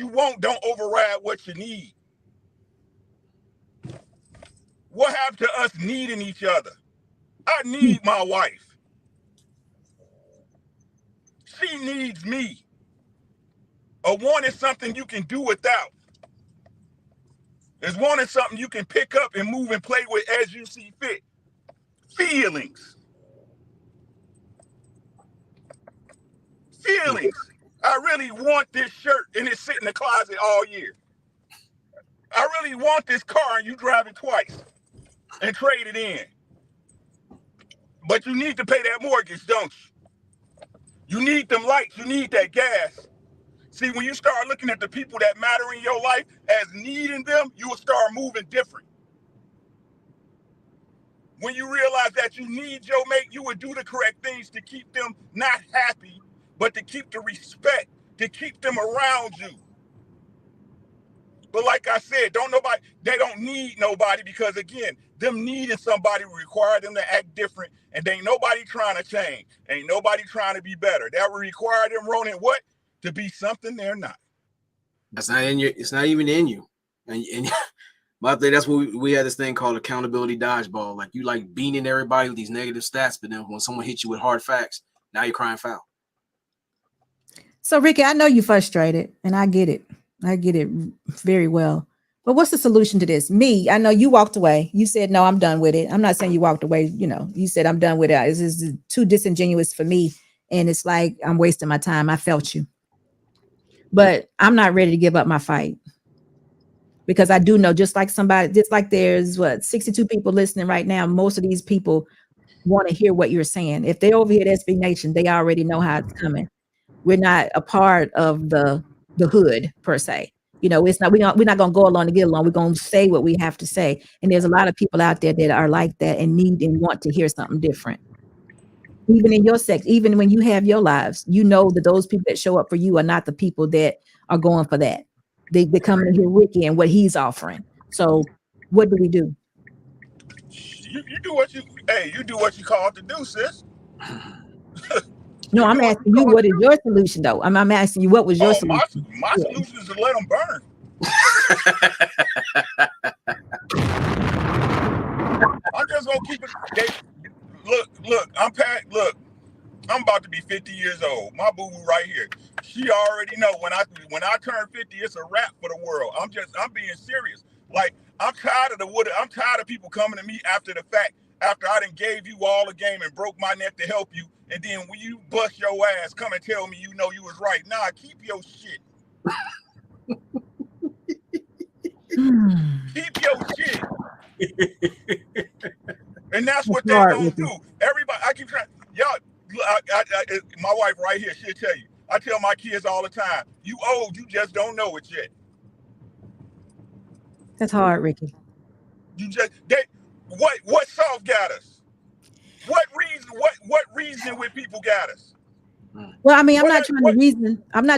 want don't override what you need. What happened to us needing each other? I need my wife. She needs me. A want is something you can do without. It's wanting something you can pick up and move and play with as you see fit. Feelings. I really want this shirt and it's sitting in the closet all year. I really want this car and you drive it twice and trade it in. But you need to pay that mortgage, don't you? You need them lights. You need that gas. See, when you start looking at the people that matter in your life as needing them, you will start moving different. When you realize that you need your mate, you would do the correct things to keep them not happy, but to keep the respect, to keep them around you. But like I said, they don't need nobody, because again, them needing somebody will require them to act different, and ain't nobody trying to change. Ain't nobody trying to be better. That will require them, Ronan, what? To be something they're not. That's not in you. It's not even in you. And my thing, that's what we had this thing called accountability dodgeball. Like you like beating everybody with these negative stats, but then when someone hits you with hard facts, now you're crying foul. So Ricky, I know you're frustrated, and I get it. I get it very well. But what's the solution to this? Me, I know you walked away. You said, no, I'm done with it. I'm not saying you walked away. You know, you said, I'm done with it. This is too disingenuous for me. And it's like, I'm wasting my time. I felt you. But I'm not ready to give up my fight. Because I do know, just like there's 62 people listening right now. Most of these people want to hear what you're saying. If they're over here at SB Nation, they already know how it's coming. We're not a part of the hood per se. You know, it's not, we're not going to go along to get along. We're going to say what we have to say. And there's a lot of people out there that are like that and need and want to hear something different. Even in your sex, even when you have your lives, you know that those people that show up for you are not the people that are going for that. They come to hear Ricky and what he's offering. So what do we do? You do what you do what you called to do, sis. No, I'm asking you, what is your solution though? I'm asking you, what was your solution? My solution is to let them burn. I'm just gonna keep it. I'm about to be 50 years old. My boo right here. She already know when I turn 50, it's a wrap for the world. I'm being serious. Like, I'm tired of people coming to me after the fact, after I done gave you all the game and broke my neck to help you, and then when you bust your ass, come and tell me you know you was right. Nah, keep your shit. Keep your shit. And that's what they're gonna do. Everybody, I keep trying. Y'all, my wife right here, she'll tell you. I tell my kids all the time, you old, you just don't know it yet. That's hard, Ricky. What South got us? What reason with people got us? Well, I mean, I'm not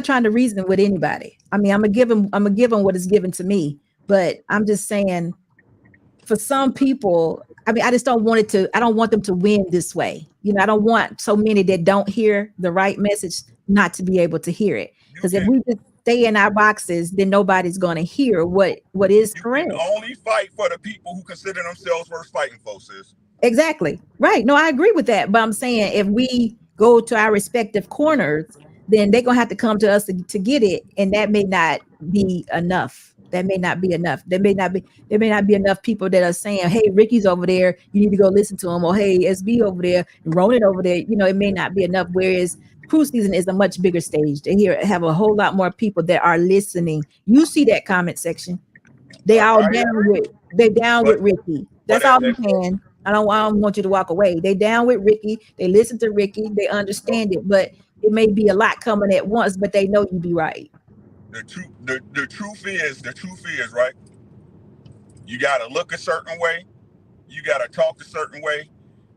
trying to reason with anybody. I mean, I'm gonna give them what is given to me. But I'm just saying, for some people, I mean, I just don't want them to win this way. You know, I don't want so many that don't hear the right message not to be able to hear it. Because if we just stay in our boxes, then nobody's going to hear what is correct. You can only fight for the people who consider themselves worth fighting for, sis. Exactly. Right. No, I agree with that. But I'm saying if we go to our respective corners, then they're going to have to come to us to get it. And that may not be enough. That may not be enough. There may not be enough people that are saying, hey, Ricky's over there, you need to go listen to him. Or hey, SB over there, Ronan over there. You know, it may not be enough. Whereas Cruise Season is a much bigger stage. They have a whole lot more people that are listening. You see that comment section. They all down with Ricky. That's all I'm saying. I don't want you to walk away. They down with Ricky. They listen to Ricky. They understand it, but it may be a lot coming at once, but they know you be right. The truth is, right? You gotta look a certain way, you gotta talk a certain way,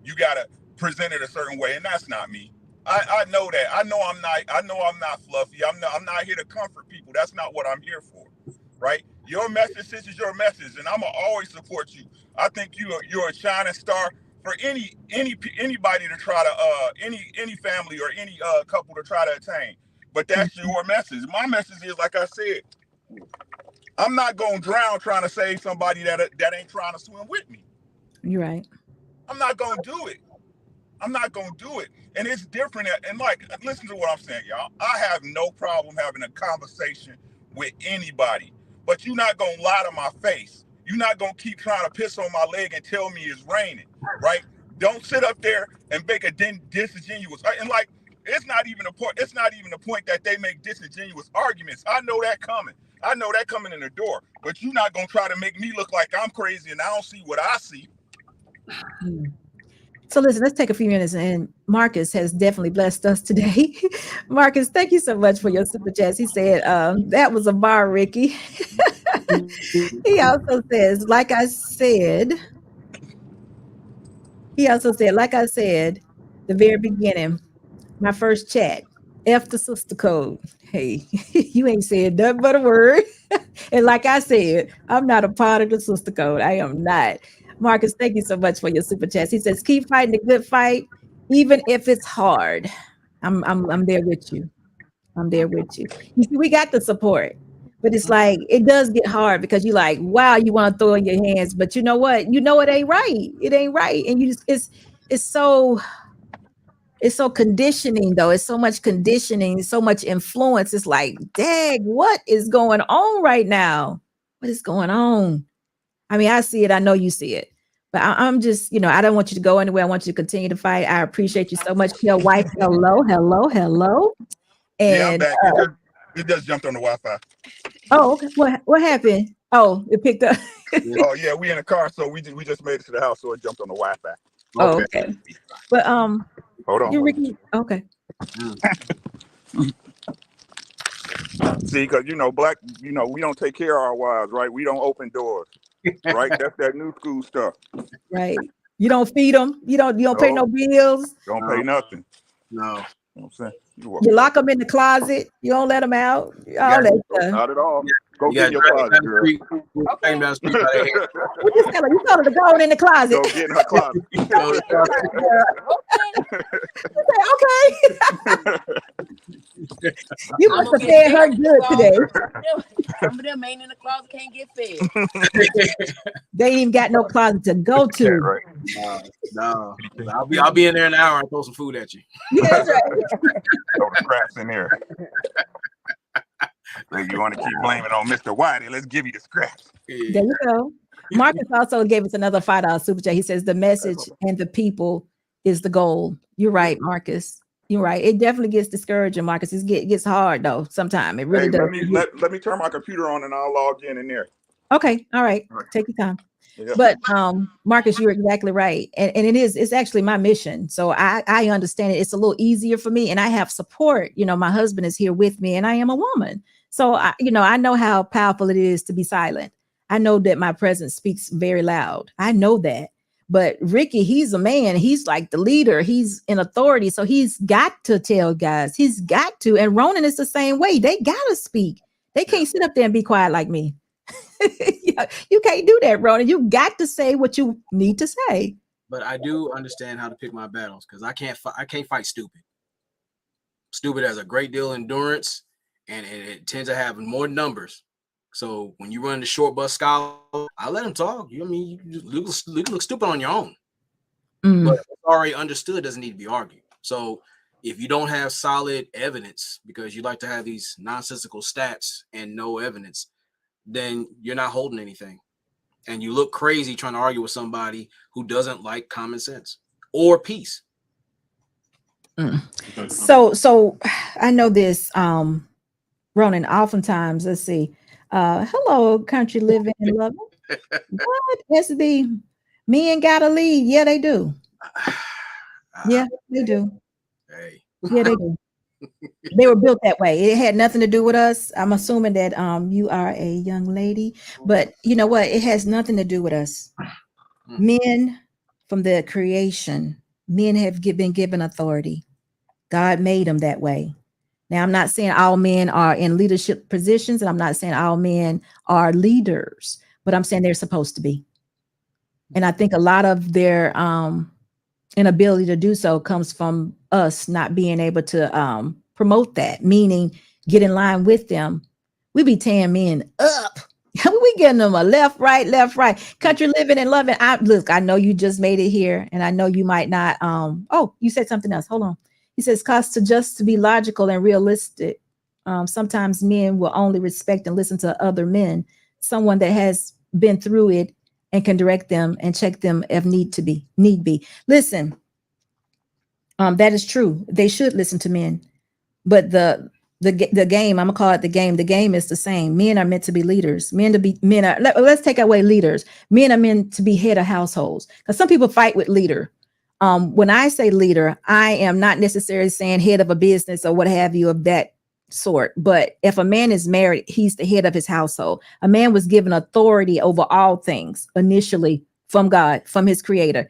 you gotta present it a certain way, and that's not me. I know that. I know I'm not fluffy. I'm not here to comfort people. That's not what I'm here for, right? Your message is your message, and I'm gonna always support you. I think you're a shining star for anybody to try to any family or any couple to try to attain. But that's your message. My message is, like I said, I'm not gonna drown trying to save somebody that ain't trying to swim with me. You're right. I'm not gonna do it. And it's different. And like, listen to what I'm saying, y'all. I have no problem having a conversation with anybody, but you're not gonna lie to my face. You're not gonna keep trying to piss on my leg and tell me it's raining, right? Don't sit up there and make a disingenuous. And like, it's not even a point that they make disingenuous arguments. I know that coming in the door. But you're not gonna try to make me look like I'm crazy and I don't see what I see. So listen, let's take a few minutes, and Marcus has definitely blessed us today. Marcus, thank you so much for your super chats. He said, that was a bar, Ricky. He also says, like I said, the very beginning, my first chat, F the sister code. Hey, you ain't said nothing but a word. And like I said, I'm not a part of the sister code. I am not. Marcus, thank you so much for your super chats. He says, keep fighting the good fight, even if it's hard. I'm there with you. I'm there with you. You see, we got the support, but it's like it does get hard because you're like, wow, you want to throw in your hands, but you know what? You know it ain't right. It ain't right, and you just it's so conditioning though. It's so much conditioning, so much influence. It's like, dang, what is going on right now? What is going on? I mean, I see it. I know you see it. But I'm just, I don't want you to go anywhere. I want you to continue to fight. I appreciate you so much. Your wife, hello. Yeah, I'm And back. It just jumped on the Wi-Fi. oh, okay. What happened? Oh, it picked up. Oh yeah, we in the car, so we just made it to the house, so it jumped on the Wi-Fi. Oh, okay. But hold on. you Ricky. Okay. See, because black, we don't take care of our wives, right? We don't open doors, right? That's that new school stuff. Right. You don't feed them. You don't pay no bills. Don't pay nothing. No. You know what I'm saying? You lock them in the closet. You don't let them out. All that stuff. Not at all. Go You get in your closet, girl. You told her to go in the closet. Go get in her closet. Okay. You must have fed her good today. Some of them ain't in the closet, can't get fed. They ain't even got no closet to go to. Right. No. I'll be in there in an hour and throw some food at you. Yeah, that's right. Throw the scraps in there. Like you want to keep blaming on Mr. Whitey? Let's give you the scraps. There you go. Marcus also gave us another $5 super chat. He says the message and the people is the goal. You're right, Marcus. You're right. It definitely gets discouraging, Marcus. It gets hard though. Sometimes it really does. Let me turn my computer on and I'll log in there. Okay. All right. Take your time. Yeah. But Marcus, you're exactly right. And it's actually my mission. So I understand it. It's a little easier for me and I have support. My husband is here with me and I am a woman. So I know how powerful it is to be silent. I know that my presence speaks very loud. I know that. But Ricky, he's a man. He's like the leader. He's in authority. So he's got to tell guys. He's got to. And Ronan is the same way. They got to speak. They can't sit up there and be quiet like me. You can't do that, Ronan. You got to say what you need to say. But I do understand how to pick my battles because I can't fight stupid. Stupid has a great deal of endurance and it tends to have more numbers. So when you run the short bus scholar, I let him talk. You look stupid on your own. But already understood doesn't need to be argued. So if you don't have solid evidence because you like to have these nonsensical stats and no evidence, then you're not holding anything. And you look crazy trying to argue with somebody who doesn't like common sense or peace. So I know this, Ronan, oftentimes, let's see. Hello, country living and loving. What? SD, men gotta lead. Yeah, they do. Yeah, they do. Hey. Yeah, they do. They were built that way. It had nothing to do with us. I'm assuming that you are a young lady, but you know what? It has nothing to do with us. Men from the creation, men have been given authority. God made them that way. Now, I'm not saying all men are in leadership positions, and I'm not saying all men are leaders, but I'm saying they're supposed to be. And I think a lot of their inability to do so comes from us not being able to promote that, meaning get in line with them. We be tearing men up. We getting them a left, right. Country living and loving. I know you just made it here, and I know you might not. Oh, you said something else. Hold on. He says, just to be logical and realistic, sometimes men will only respect and listen to other men, someone that has been through it and can direct them and check them if need be. Listen, that is true. They should listen to men, but the game, I'm gonna call it the game. The game is the same. Men are meant to be leaders. Let's take away leaders. Men are meant to be head of households. Because some people fight with leader. When I say leader, I am not necessarily saying head of a business or what have you of that sort. But if a man is married, he's the head of his household. A man was given authority over all things initially from God, from his creator.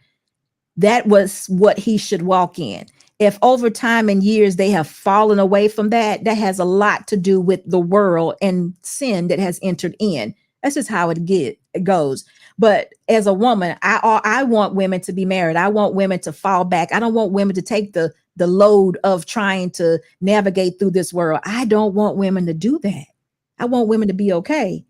That was what he should walk in. If over time and years they have fallen away from that, that has a lot to do with the world and sin that has entered in. That's just how it goes. But as a woman, I want women to be married. I want women to fall back. I don't want women to take the load of trying to navigate through this world. I don't want women to do that. I want women to be okay.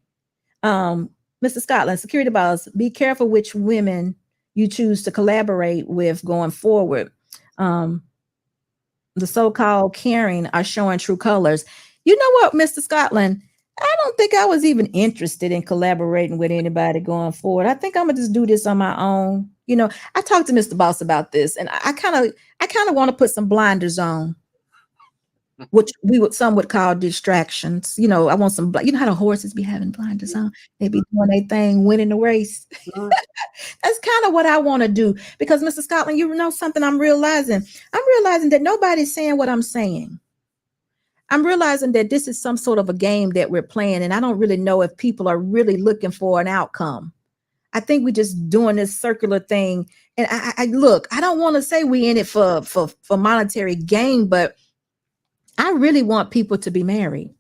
Mr. Scotland, security boss, be careful which women you choose to collaborate with going forward. The so-called caring are showing true colors. You know what, Mr. Scotland? I don't think I was even interested in collaborating with anybody going forward. I think I'm gonna just do this on my own. You know, I talked to Mr. Boss about this, and I kind of want to put some blinders on, which some would call distractions. You know, I want some. You know how the horses be having blinders on? They be doing their thing, winning the race. That's kind of what I want to do, because Mr. Scotland, you know something I'm realizing that nobody's saying what I'm saying. I'm realizing that this is some sort of a game that we're playing, and I don't really know if people are really looking for an outcome. I think we're just doing this circular thing. And I look, I don't want to say we in it for monetary gain, but I really want people to be married.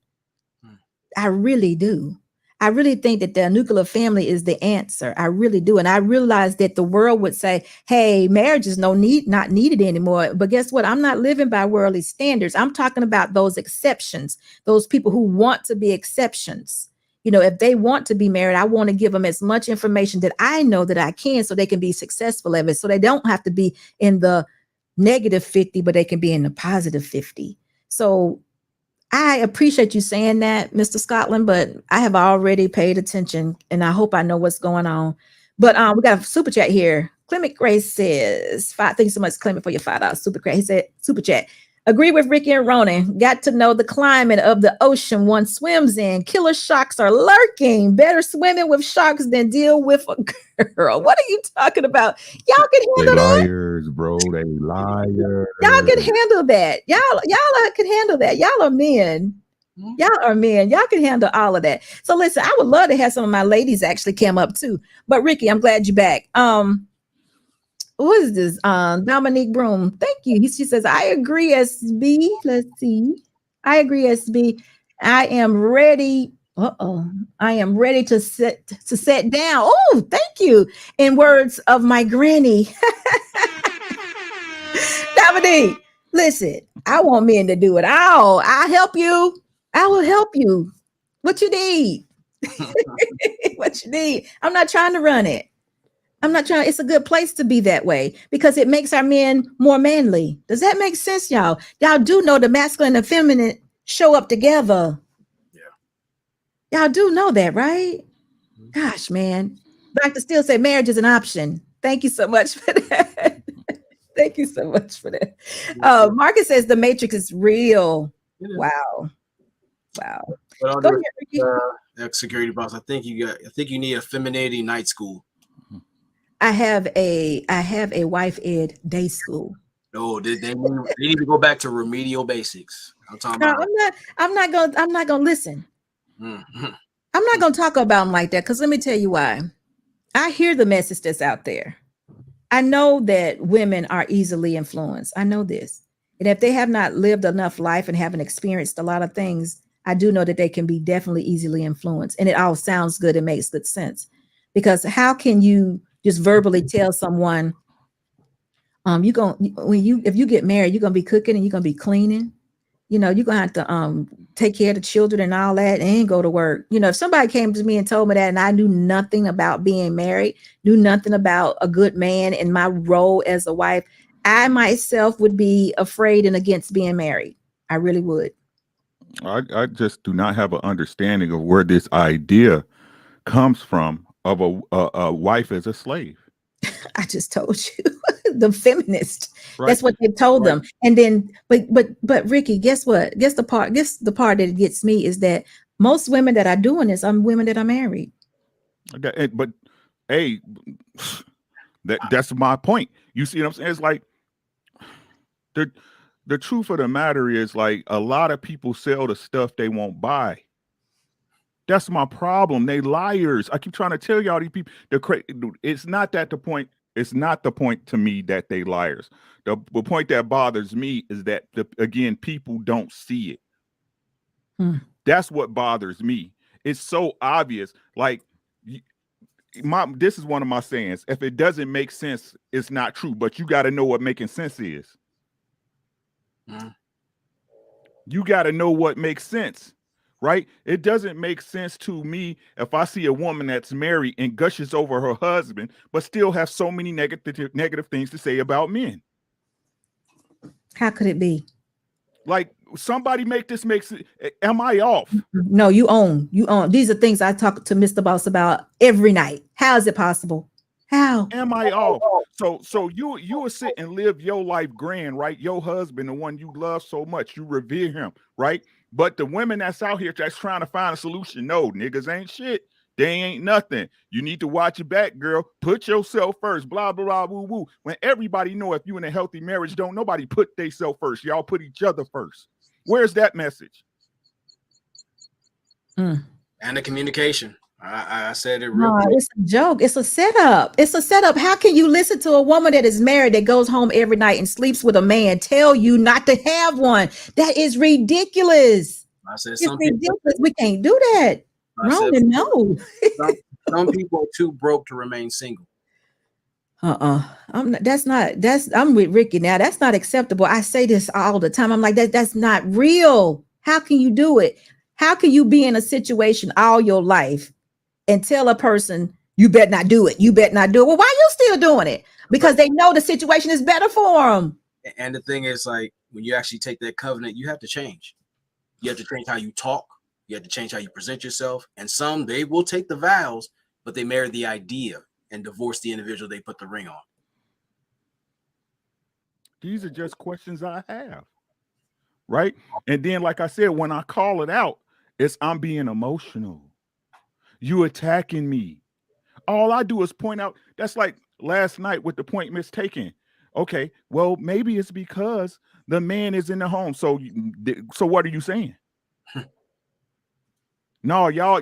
I really do. I really think that the nuclear family is the answer. I really do. And I realize that the world would say, hey, marriage is not needed anymore. But guess what? I'm not living by worldly standards. I'm talking about those exceptions, those people who want to be exceptions. You know, if they want to be married, I want to give them as much information that I know that I can, so they can be successful at it. So they don't have to be in the negative 50, but they can be in the positive 50. So I appreciate you saying that, Mr. Scotland, but I have already paid attention, and I hope I know what's going on. But we got a super chat here. Clement Grace says, thank you so much, Clement, for your $5 super chat. He said, super chat. Agree with Ricky and Ronan. Got to know the climate of the ocean one swims in. Killer sharks are lurking. Better swimming with sharks than deal with a girl. What are you talking about? Y'all can handle that. Liars, bro. They liars. Y'all can handle that. Y'all can handle that. Y'all are men. Y'all are men. Y'all can handle all of that. So listen, I would love to have some of my ladies actually come up too. But Ricky, I'm glad you're back. What is this? Dominique Broom. Thank you. She says, I agree, SB. Let's see. I agree, SB. I am ready. I am ready to sit down. Oh, thank you. In words of my granny. Dominique, listen, I want men to do it all. I'll help you. I will help you. What you need? What you need? I'm not trying to run it. It's a good place to be that way, because it makes our men more manly. Does that make sense, y'all? Y'all do know the masculine and feminine show up together. Yeah. Y'all do know that, right? Gosh, man. Dr. Steele said marriage is an option. Thank you so much for that. Thank you so much for that. Marcus says the Matrix is real. Wow. But go ahead, security boss, I think you need a femininity night school. I have a wife ed day school. No, they need to go back to remedial basics. I'm talking about. I'm not gonna listen. Mm-hmm. I'm not gonna talk about them like that, because let me tell you why. I hear the message that's out there. I know that women are easily influenced. I know this. And if they have not lived enough life and haven't experienced a lot of things, I do know that they can be definitely easily influenced. And it all sounds good. It makes good sense. Because how can you just verbally tell someone, if you get married, you're gonna be cooking and you're gonna be cleaning. You know, you're gonna have to take care of the children and all that, and go to work. You know, if somebody came to me and told me that, and I knew nothing about being married, knew nothing about a good man and my role as a wife, I myself would be afraid and against being married. I really would. I just do not have an understanding of where this idea comes from of a wife as a slave. I just told you, the feminist. Right. That's what they've told them. And then, but Ricky, guess what? Guess the part that gets me is that most women that are doing this are women that are married. Okay, but hey, That's my point. You see what I'm saying? It's like the truth of the matter is, like, a lot of people sell the stuff they won't buy. That's my problem. They liars. I keep trying to tell y'all, these people, it's not that the point. It's not the point to me that they liars. The point that bothers me is that, again, people don't see it. That's what bothers me. It's so obvious. Like, this is one of my sayings. If it doesn't make sense, it's not true. But you got to know what making sense is. You got to know what makes sense, right? It doesn't make sense to me if I see a woman that's married and gushes over her husband, but still have so many negative things to say about men. How could it be? Like, somebody make this make sense. Am I off? No, you own. These are things I talk to Mr. Boss about every night. How is it possible? How am I off? So you will sit and live your life grand, right? Your husband, the one you love so much, you revere him, right? But the women that's out here that's trying to find a solution, no, niggas ain't shit. They ain't nothing. You need to watch your back, girl. Put yourself first. Blah, blah, blah, woo, woo. When everybody know, if you in a healthy marriage, don't nobody put themselves first. Y'all put each other first. Where's that message? And the communication. I said it real quick. It's a joke. It's a setup. It's a setup. How can you listen to a woman that is married, that goes home every night and sleeps with a man, tell you not to have one? That is ridiculous. I said it's ridiculous. We can't do that. Roman, no. some people are too broke to remain single. I'm with Ricky now. That's not acceptable. I say this all the time. I'm like, that's not real. How can you do it? How can you be in a situation all your life and tell a person, you better not do it? You better not do it. Well, why are you still doing it? Because they know the situation is better for them. And the thing is, like, when you actually take that covenant, you have to change. You have to change how you talk. You have to change how you present yourself. And some, they will take the vows, but they marry the idea and divorce the individual they put the ring on. These are just questions I have, right? And then, like I said, when I call it out, I'm being emotional. You attacking me. All I do is point out. That's like last night with the point mistaken. Okay, well, maybe it's because the man is in the home. So what are you saying? No, y'all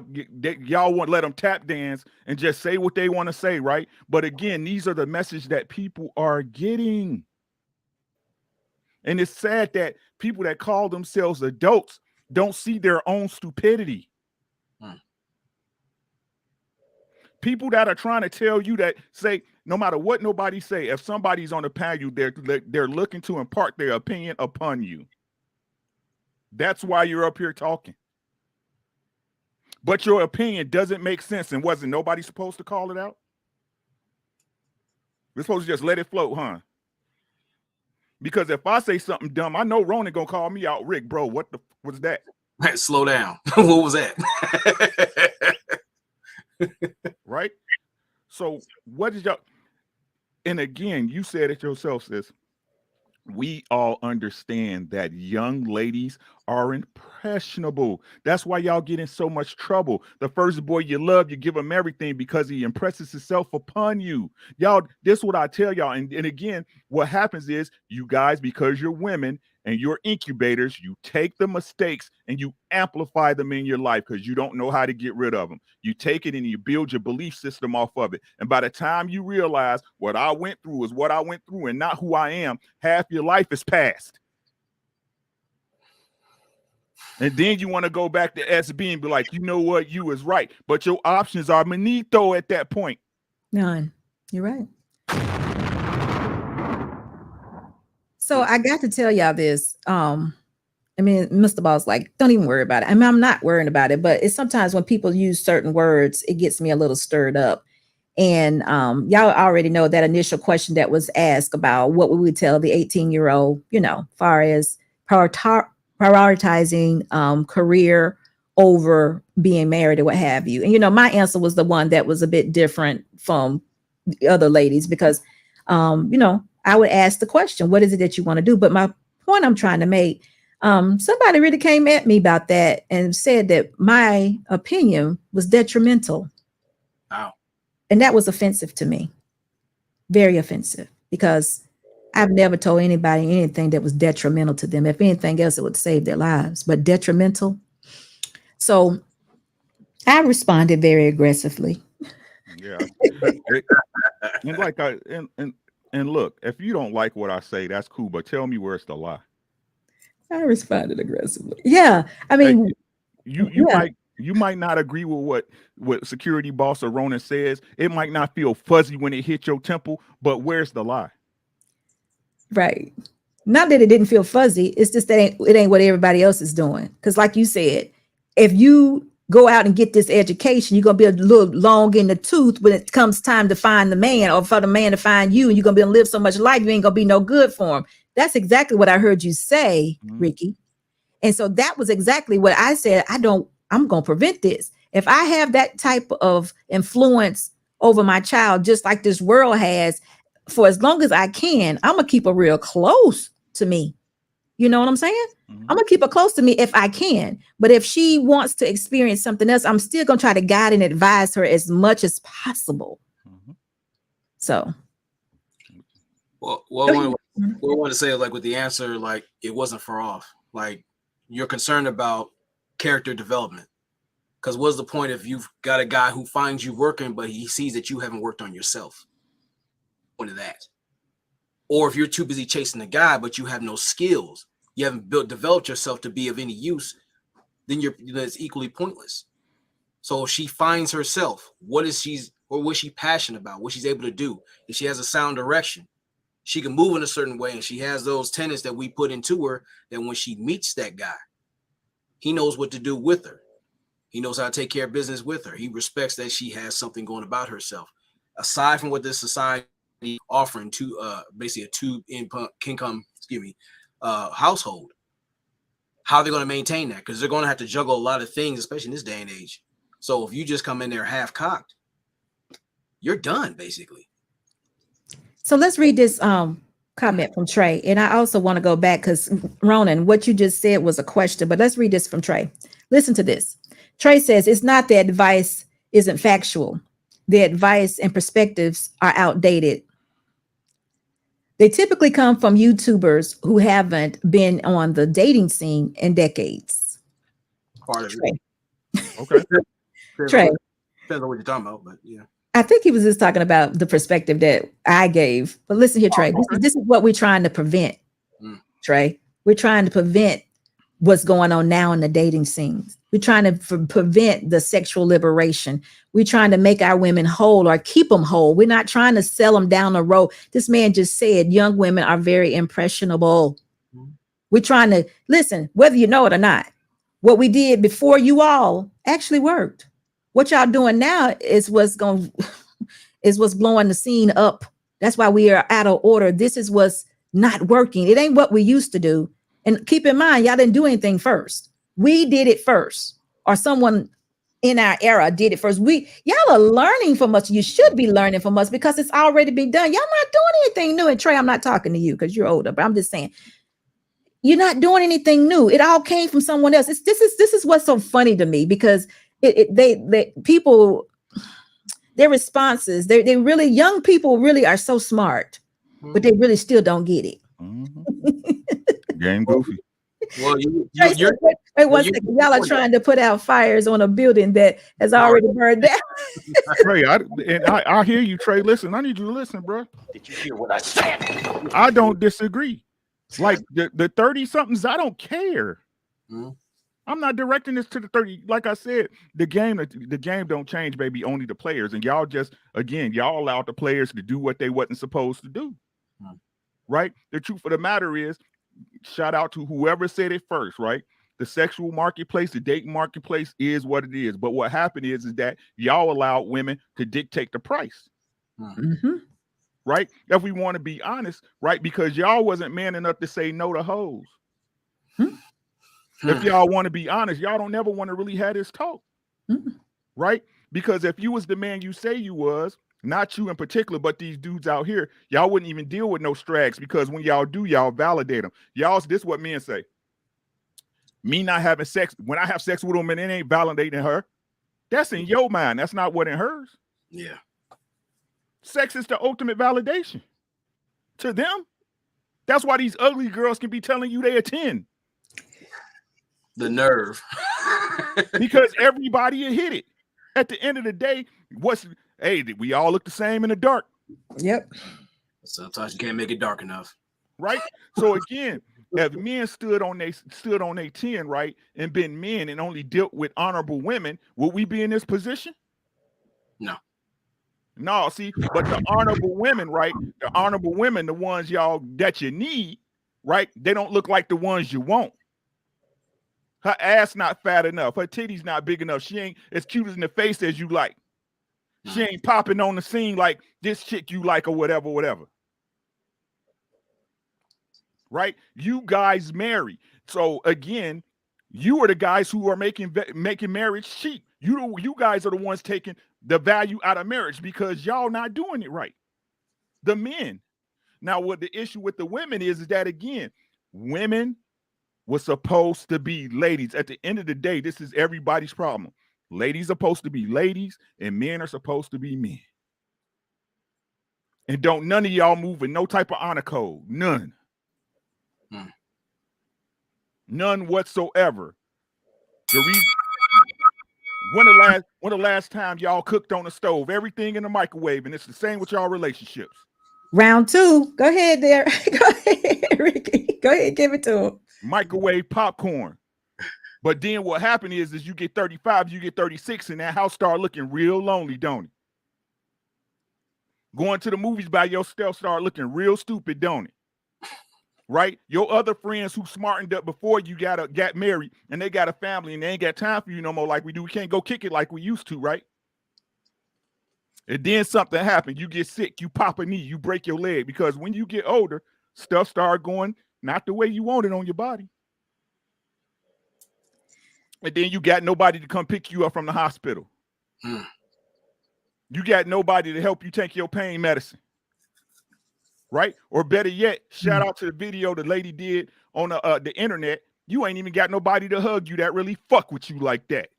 won't let them tap dance and just say what they want to say, right? But again, these are the message that people are getting. And it's sad that people that call themselves adults don't see their own stupidity. People that are trying to tell you that, say, no matter what nobody say, if somebody's on the panel, they're looking to impart their opinion upon you. That's why you're up here talking. But your opinion doesn't make sense, and wasn't nobody supposed to call it out? We're supposed to just let it float, huh? Because if I say something dumb, I know Ronan gonna call me out. Rick, bro, what was that? Slow down. What was that? Right? So what is y'all? And again, you said it yourself, sis. We all understand that young ladies are impressionable. That's why y'all get in so much trouble. The first boy you love, you give him everything because he impresses himself upon you. Y'all, this is what I tell y'all. And again, what happens is you guys, because you're women and you're incubators, you take the mistakes and you amplify them in your life because you don't know how to get rid of them. You take it and you build your belief system off of it. And by the time you realize what I went through is what I went through and not who I am, half your life is past. And then you want to go back to SB and be like, you know what, you was right. But your options are finito at that point. None. You're right. So I got to tell y'all this. I mean, Mr. Boss, like, don't even worry about it. I mean, I'm not worrying about it, but it's sometimes when people use certain words, it gets me a little stirred up. And y'all already know that initial question that was asked about what would we tell the 18-year-old, far as prioritizing career over being married or what have you. And, my answer was the one that was a bit different from the other ladies because, I would ask the question, what is it that you want to do? But my point I'm trying to make, somebody really came at me about that and said that my opinion was detrimental. Wow. And that was offensive to me. Very offensive, because I've never told anybody anything that was detrimental to them. If anything else, it would save their lives, but detrimental. So I responded very aggressively. Yeah. And like and look, if you don't like what I say, that's cool, but tell me where's the lie. I responded aggressively. Yeah. I Hey, mean, you yeah. might not agree with what security boss or Ronan says. It might not feel fuzzy when it hits your temple, but where's the lie? Right. Not that it didn't feel fuzzy. It's just that it ain't what everybody else is doing. Because like you said, if you go out and get this education, you're going to be a little long in the tooth when it comes time to find the man, or for the man to find you, and you're going to be able to live so much life, you ain't going to be no good for him. That's exactly what I heard you say, Ricky. And so that was exactly what I said. I'm going to prevent this. If I have that type of influence over my child, just like this world has, for as long as I can, I'm going to keep her real close to me. You know what I'm saying? I'm going to keep her close to me if I can. But if she wants to experience something else, I'm still going to try to guide and advise her as much as possible. So. Well, what I want to say, like, with the answer, like, it wasn't far off. Like, you're concerned about character development. Because what's the point if you've got a guy who finds you working, but he sees that you haven't worked on yourself? Point of that. Or if you're too busy chasing the guy, but you have no skills, you haven't developed yourself to be of any use, then it's equally pointless. So if she finds herself, what's she passionate about, what she's able to do, if she has a sound direction, she can move in a certain way, and she has those tenets that we put into her, that when she meets that guy, he knows what to do with her. He knows how to take care of business with her. He respects that she has something going about herself. Aside from what this society offering to basically a two-income household, how are they going to maintain that? Because they're going to have to juggle a lot of things, especially in this day and age. So if you just come in there half-cocked, you're done, basically. So let's read this comment from Trey. And I also want to go back because, Ronan, what you just said was a question, but let's read this from Trey. Listen to this. Trey says, it's not the advice isn't factual. The advice and perspectives are outdated. They typically come from YouTubers who haven't been on the dating scene in decades. Part of Trey. it. Okay. Trey. Depends on what you're talking about, but yeah. I think he was just talking about the perspective that I gave. But listen here, Trey. This is what we're trying to prevent, Trey. We're trying to prevent what's going on now in the dating scenes. We're trying to prevent the sexual liberation. We're trying to make our women whole or keep them whole. We're not trying to sell them down the road. This man just said young women are very impressionable. We're trying to listen, whether you know it or not. What we did before you all actually worked. What y'all doing now is what's blowing the scene up. That's why we are out of order. This is what's not working. It ain't what we used to do. And keep in mind, y'all didn't do anything first. We did it first, or someone in our era did it first. Y'all are learning from us. You should be learning from us because it's already been done. Y'all not doing anything new. And Trey, I'm not talking to you because you're older, but I'm just saying you're not doing anything new. It all came from someone else. This is what's so funny to me because people, their responses, they really, young people really are so smart, but they really still don't get it. Game goofy. Well, y'all are trying to put out fires on a building that has already burned down. Trey, I hear you, Trey. Listen, I need you to listen, bro. Did you hear what I said? I don't disagree. Like the 30-somethings, I don't care. I'm not directing this to the 30. Like I said, the game don't change, baby. Only the players. And y'all y'all allowed the players to do what they wasn't supposed to do. Right? The truth of the matter is, shout out to whoever said it first, right? The sexual marketplace, the dating marketplace is what it is. But what happened is that y'all allowed women to dictate the price. Right? If we want to be honest, right? Because y'all wasn't man enough to say no to hoes. If y'all want to be honest, y'all don't never want to really have this talk. Right? Because if you was the man you say you was, not you in particular, but these dudes out here, y'all wouldn't even deal with no strags because when y'all do, y'all validate them. This is what men say. Me not having sex, when I have sex with them and it ain't validating her, that's in your mind. That's not what in hers. Yeah. Sex is the ultimate validation to them. That's why these ugly girls can be telling you they a 10. The nerve. Because everybody will hit it. At the end of the day, we all look the same in the dark. Yep. Sometimes you can't make it dark enough. Right? So again, if men stood on their 10, right, and been men and only dealt with honorable women, would we be in this position? No, see, but the honorable women, right? The honorable women, the ones y'all that you need, right? They don't look like the ones you want. Her ass not fat enough. Her titties not big enough. She ain't as cute in the face as you like. She ain't popping on the scene like this chick you like or whatever. Right? You guys marry. So again, you are the guys who are making marriage cheap. You guys are the ones taking the value out of marriage because y'all not doing it right. The men. Now, what the issue with the women is that, again, women were supposed to be ladies. At the end of the day, this is everybody's problem. Ladies are supposed to be ladies and men are supposed to be men. And don't none of y'all move in no type of honor code. None. None whatsoever. The reason when the last time y'all cooked on the stove, everything in the microwave, and it's the same with y'all relationships. Round 2. Go ahead there. Go ahead, Ricky. Go ahead, give it to him. Microwave popcorn. But then what happened is you get 35, you get 36, and that house start looking real lonely, don't it? Going to the movies by yourself start looking real stupid, don't it? Right? Your other friends who smartened up before you got married and they got a family and they ain't got time for you no more like we do. We can't go kick it like we used to, right? And then something happened. You get sick, you pop a knee, you break your leg, because when you get older, stuff start going not the way you want it on your body. And then you got nobody to come pick you up from the hospital. You got nobody to help you take your pain medicine. Right? Or better yet, shout out to the video the lady did on the internet. You ain't even got nobody to hug you that really fuck with you like that.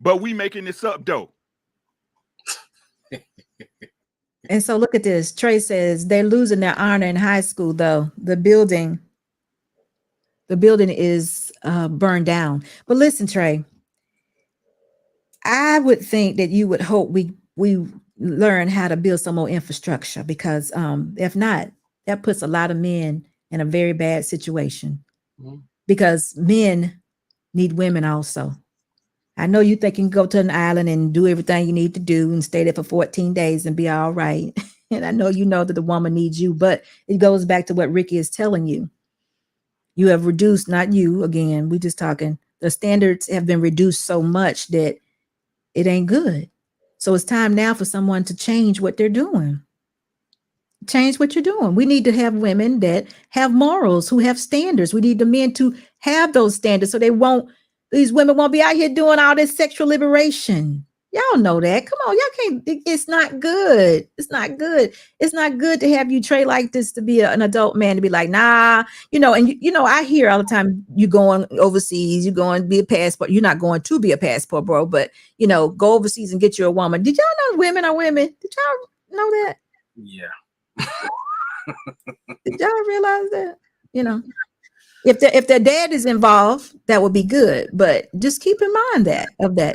But we making this up though. And so look at this. Trey says they're losing their honor in high school, though. The building is burned down. But listen, Trey, I would think that you would hope we learn how to build some more infrastructure, because if not, that puts a lot of men in a very bad situation, because men need women also. I know you think you can go to an island and do everything you need to do and stay there for 14 days and be all right. And I know you know that the woman needs you, but it goes back to what Ricky is telling you. You have reduced, not you, again, we just talking, the standards have been reduced so much that it ain't good. So it's time now for someone to change what they're doing. Change what you're doing. We need to have women that have morals, who have standards. We need the men to have those standards so these women won't be out here doing all this sexual liberation. Y'all know that. Come on, y'all can't. It's not good. It's not good. It's not good to have you Trey like this, to be an adult man, to be like, nah, and I hear all the time, you going overseas, you going to be a passport. You're not going to be a passport, bro, but go overseas and get you a woman. Did y'all know women are women? Did y'all know that? Yeah. Did y'all realize that? If their dad is involved, that would be good. But just keep in mind that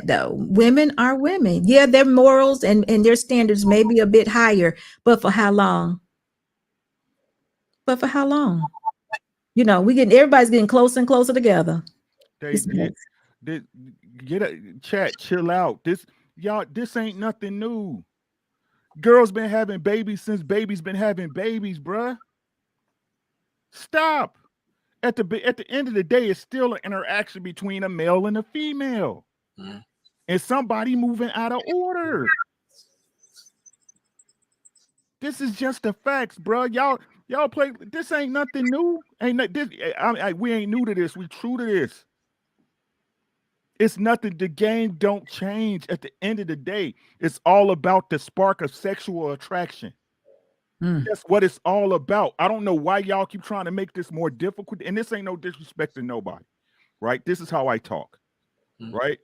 though. Women are women. Yeah, their morals and their standards may be a bit higher, but for how long? Everybody's getting closer and closer together. Chat, chill out. This ain't nothing new. Girls been having babies since babies been having babies, bruh. Stop. At the end of the day, it's still an interaction between a male and a female. And somebody moving out of order. This is just the facts, bro. Y'all play. This ain't nothing new. We ain't new to this. We true to this. It's nothing. The game don't change. At the end of the day, it's all about the spark of sexual attraction. That's what it's all about. I don't know why y'all keep trying to make this more difficult. And this ain't no disrespect to nobody, right? This is how I talk, right?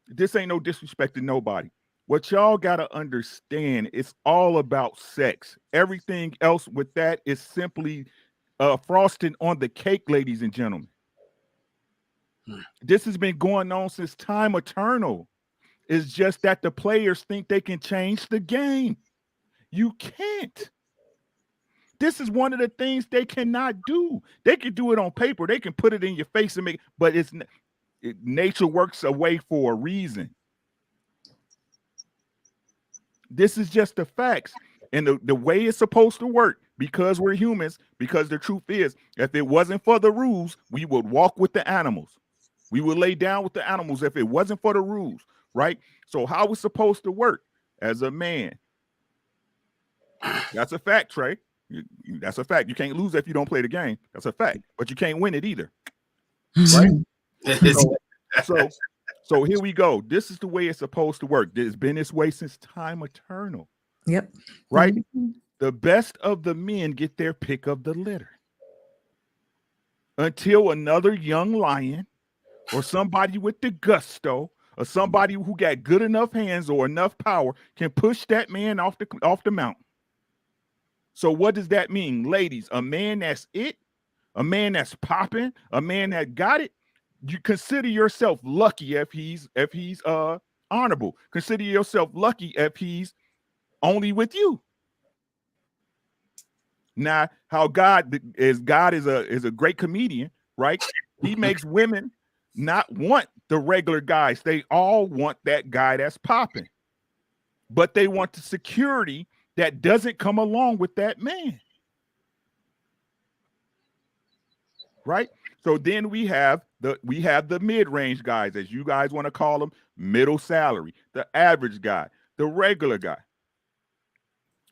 This ain't no disrespect to nobody. What y'all got to understand, it's all about sex. Everything else with that is simply frosting on the cake, ladies and gentlemen. This has been going on since time eternal. It's just that the players think they can change the game. You can't. This is one of the things they cannot do. They can do it on paper. They can put it in your face and make, but nature works a way for a reason. This is just the facts. And the way it's supposed to work, because we're humans, because the truth is, if it wasn't for the rules, we would walk with the animals. We would lay down with the animals if it wasn't for the rules, right? So how it's supposed to work as a man. That's a fact, Trey. That's a fact. You can't lose if you don't play the game. That's a fact. But you can't win it either. Right? So here we go. This is the way it's supposed to work. It's been this way since time eternal. Yep. Right? The best of the men get their pick of the litter. Until another young lion or somebody with the gusto or somebody who got good enough hands or enough power can push that man off the mountain. So what does that mean, ladies? A man that's it, a man that's popping, a man that got it. You consider yourself lucky if he's honorable. Consider yourself lucky if he's only with you. Now, how God is a great comedian, right? He makes women not want the regular guys. They all want that guy that's popping, but they want the security that doesn't come along with that man. Right? So then we have the mid-range guys, as you guys want to call them, middle salary, the average guy, the regular guy.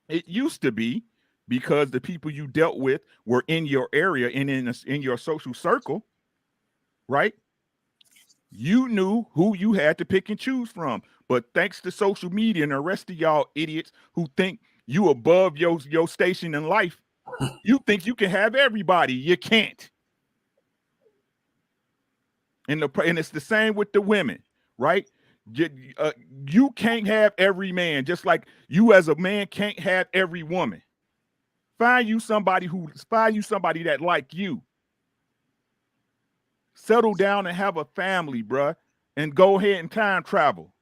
It used to be because the people you dealt with were in your area and in your social circle, right? You knew who you had to pick and choose from. But thanks to social media and the rest of y'all idiots who think you above your station in life, you think you can have everybody. You can't. And it's the same with the women, right? You can't have every man, just like you as a man can't have every woman. Find you somebody that like you. Settle down and have a family, bruh, and go ahead and time travel.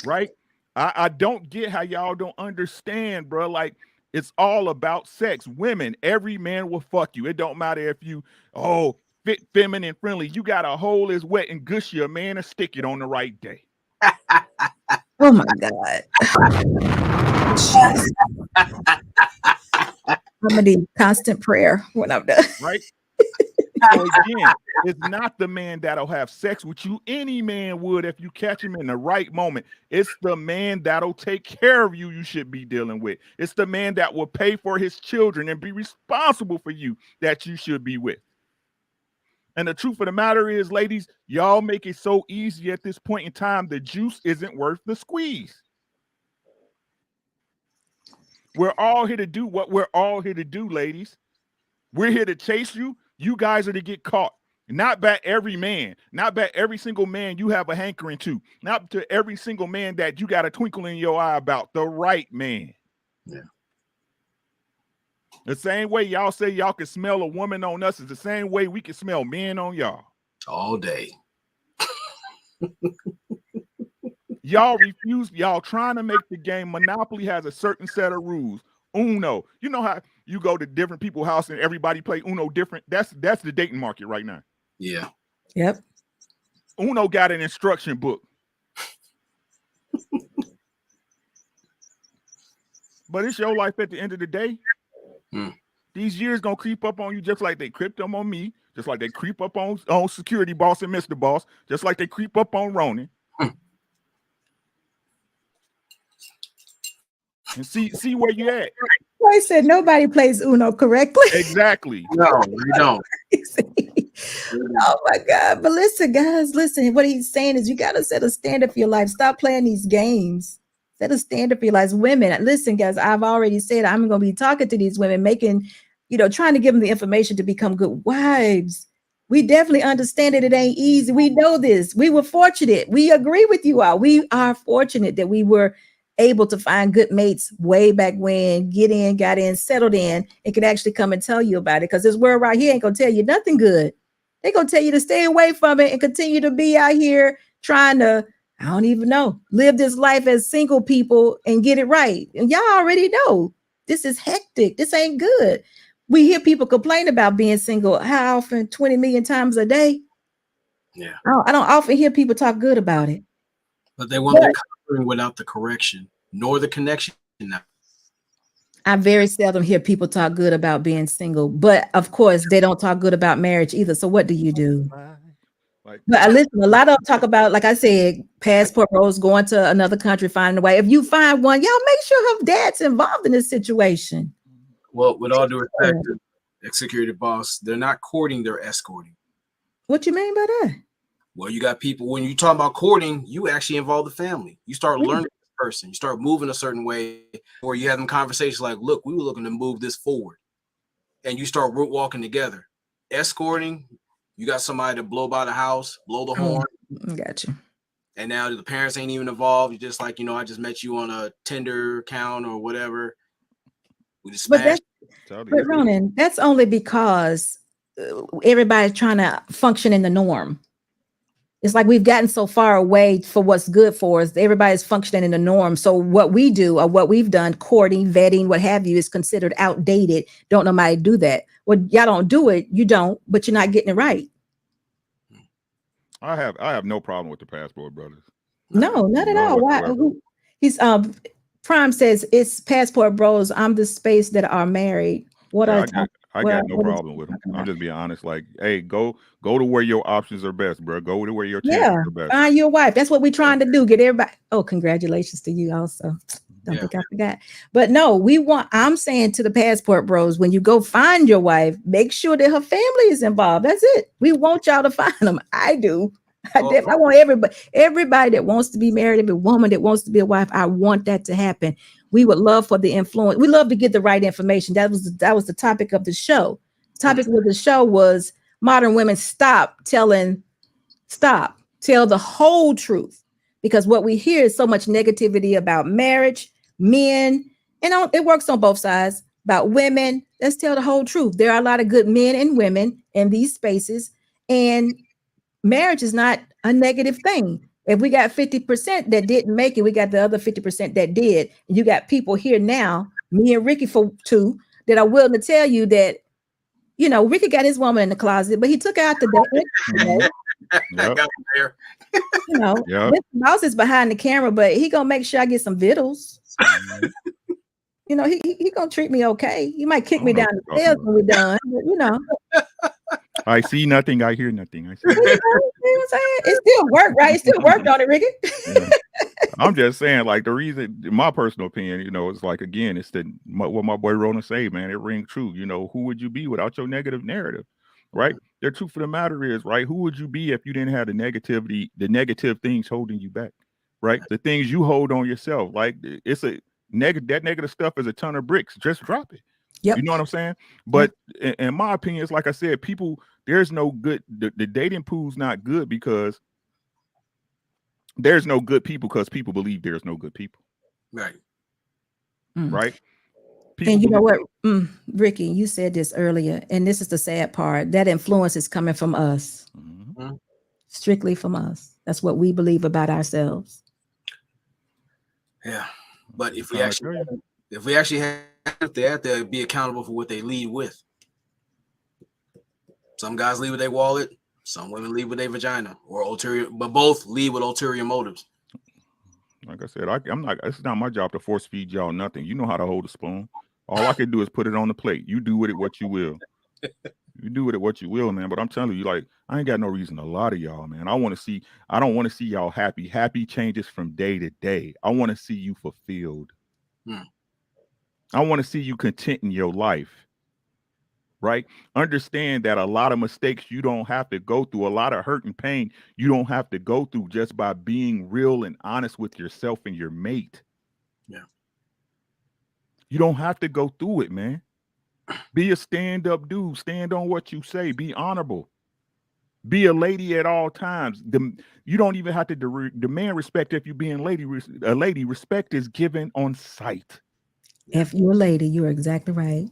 Right? I don't get how y'all don't understand, bruh. Like, it's all about sex. Women, every man will fuck you. It don't matter if you, fit, feminine, friendly. You got a hole is wet and gushy, a man to stick it on the right day. Oh my God. I'm gonna need constant prayer when I'm done. Right? So again, it's not the man that'll have sex with you. Any man would if you catch him in the right moment. It's the man that'll take care of you should be dealing with. It's the man that will pay for his children and be responsible for you that you should be with. And the truth of the matter is, ladies, y'all make it so easy at this point in time. The juice isn't worth the squeeze. We're all here to do what we're all here to do, ladies. We're here to chase you. You guys are to get caught. Not by every man. Not by every single man you have a hankering to. Not to every single man that you got a twinkle in your eye about. The right man. Yeah. The same way y'all say y'all can smell a woman on us is the same way we can smell men on y'all. All day. Y'all refuse. Y'all trying to make the game. Monopoly has a certain set of rules. Uno. You know how you go to different people's house and everybody play Uno different? That's the dating market right now. Yeah. Yep. Uno got an instruction book. But it's your life at the end of the day. These years gonna creep up on you just like they creeped up on me, just like they creep up on security boss and Mr. Boss, just like they creep up on Ronan. And see where you at. I said nobody plays Uno correctly. Exactly. No, we don't. Oh my God. But listen, guys, listen, what he's saying is you got to set a standard for your life. Stop playing these games. Set a standard for your life. Women, listen, guys, I've already said I'm going to be talking to these women, trying to give them the information to become good wives. We definitely understand that it ain't easy. We know this. We were fortunate. We agree with you all. We are fortunate that we were able to find good mates way back when, got in, settled in, and can actually come and tell you about it. Because this world right here ain't gonna tell you nothing good. They're gonna tell you to stay away from it and continue to be out here trying to, I don't even know, live this life as single people and get it right. And y'all already know this is hectic. This ain't good. We hear people complain about being single. How often? 20 million times a day. Yeah. I don't often hear people talk good about it. But they want the covering without the correction, nor the connection. Now. I very seldom hear people talk good about being single, but of course they don't talk good about marriage either. So what do you do? But listen, a lot of them talk about, like I said, passport bros going to another country, finding a way. If you find one, y'all make sure her dad's involved in this situation. Well, with all due respect, executive boss, they're not courting, they're escorting. What you mean by that? Well, you got people, when you talk about courting, you actually involve the family. You start learning this person. You start moving a certain way, or you have them conversations like, look, we were looking to move this forward. And you start root walking together. Escorting, you got somebody to blow by the house, blow the horn. Gotcha. And now the parents ain't even involved. You're just like, I just met you on a Tinder account or whatever. We just smashed. But Ronan, that's only because everybody's trying to function in the norm. It's like we've gotten so far away for what's good for us. Everybody's functioning in the norm. So what we do or what we've done, courting, vetting, what have you, is considered outdated. Don't nobody do that. Well, y'all don't do it. You don't, but you're not getting it right. I have no problem with the passport brothers. No, not at all. Why? He's Prime says it's passport bros. I'm the space that are married. I got no problem with them. I'm just being honest. Like, hey, go to where your options are best, bro. Go to where your chances are best. Find your wife. That's what we're trying to do. Get everybody. Oh, congratulations to you also. Don't think I forgot. But no, I'm saying to the passport bros, when you go find your wife, make sure that her family is involved. That's it. We want y'all to find them. I do. I want everybody that wants to be married, every woman that wants to be a wife. I want that to happen. We would love for the influence. We love to get the right information. That was the topic of the show. The topic of the show was modern women tell the whole truth, because what we hear is so much negativity about marriage, men, and it works on both sides, about women. Let's tell the whole truth. There are a lot of good men and women in these spaces, and marriage is not a negative thing. If we got 50% that didn't make it, we got the other 50% that did. And you got people here now, me and Ricky for two, that are willing to tell you that, Ricky got his woman in the closet, but he took her out the day. Mr. Mouse is behind the camera, but he gonna make sure I get some vittles. He gonna treat me okay. He might kick me down the stairs when we're done, but I see nothing, I hear nothing. I see what I'm saying? It still worked, right? It still worked on it, Ricky. I'm just saying, like, the reason, in my personal opinion, it's like, again, it's what my boy Rona say, man, it rings true. Who would you be without your negative narrative, right? The truth of the matter is, right, who would you be if you didn't have the negative things holding you back, right? The things you hold on yourself, like, it's that negative stuff is a ton of bricks. Just drop it. Yep. You know what I'm saying? But in my opinion, it's like I said, there's no good, the dating pool's not good because there's no good people, because people believe there's no good people. Right. Right. And you know what, Ricky, you said this earlier, and this is the sad part. That influence is coming from us. Mm-hmm. Strictly from us. That's what we believe about ourselves. Yeah. But if we actually have they have to be accountable for what they lead with. Some guys lead with their wallet, some women lead with their vagina, or ulterior, but both lead with ulterior motives. Like I said, it's not my job to force feed y'all nothing. You know how to hold a spoon. All I can do is put it on the plate. You do with it what you will. You do with it what you will, man. But I'm telling you, like, I ain't got no reason to lie to y'all, man. I don't want to see y'all happy. Happy changes from day to day. I want to see you fulfilled. I want to see you content in your life, right? Understand that a lot of mistakes you don't have to go through, a lot of hurt and pain you don't have to go through just by being real and honest with yourself and your mate. Yeah. You don't have to go through it, man. Be a stand-up dude. Stand on what you say. Be honorable. Be a lady at all times. You don't even have to demand respect if you're being a lady. Respect is given on sight. If you're a lady, you're exactly right.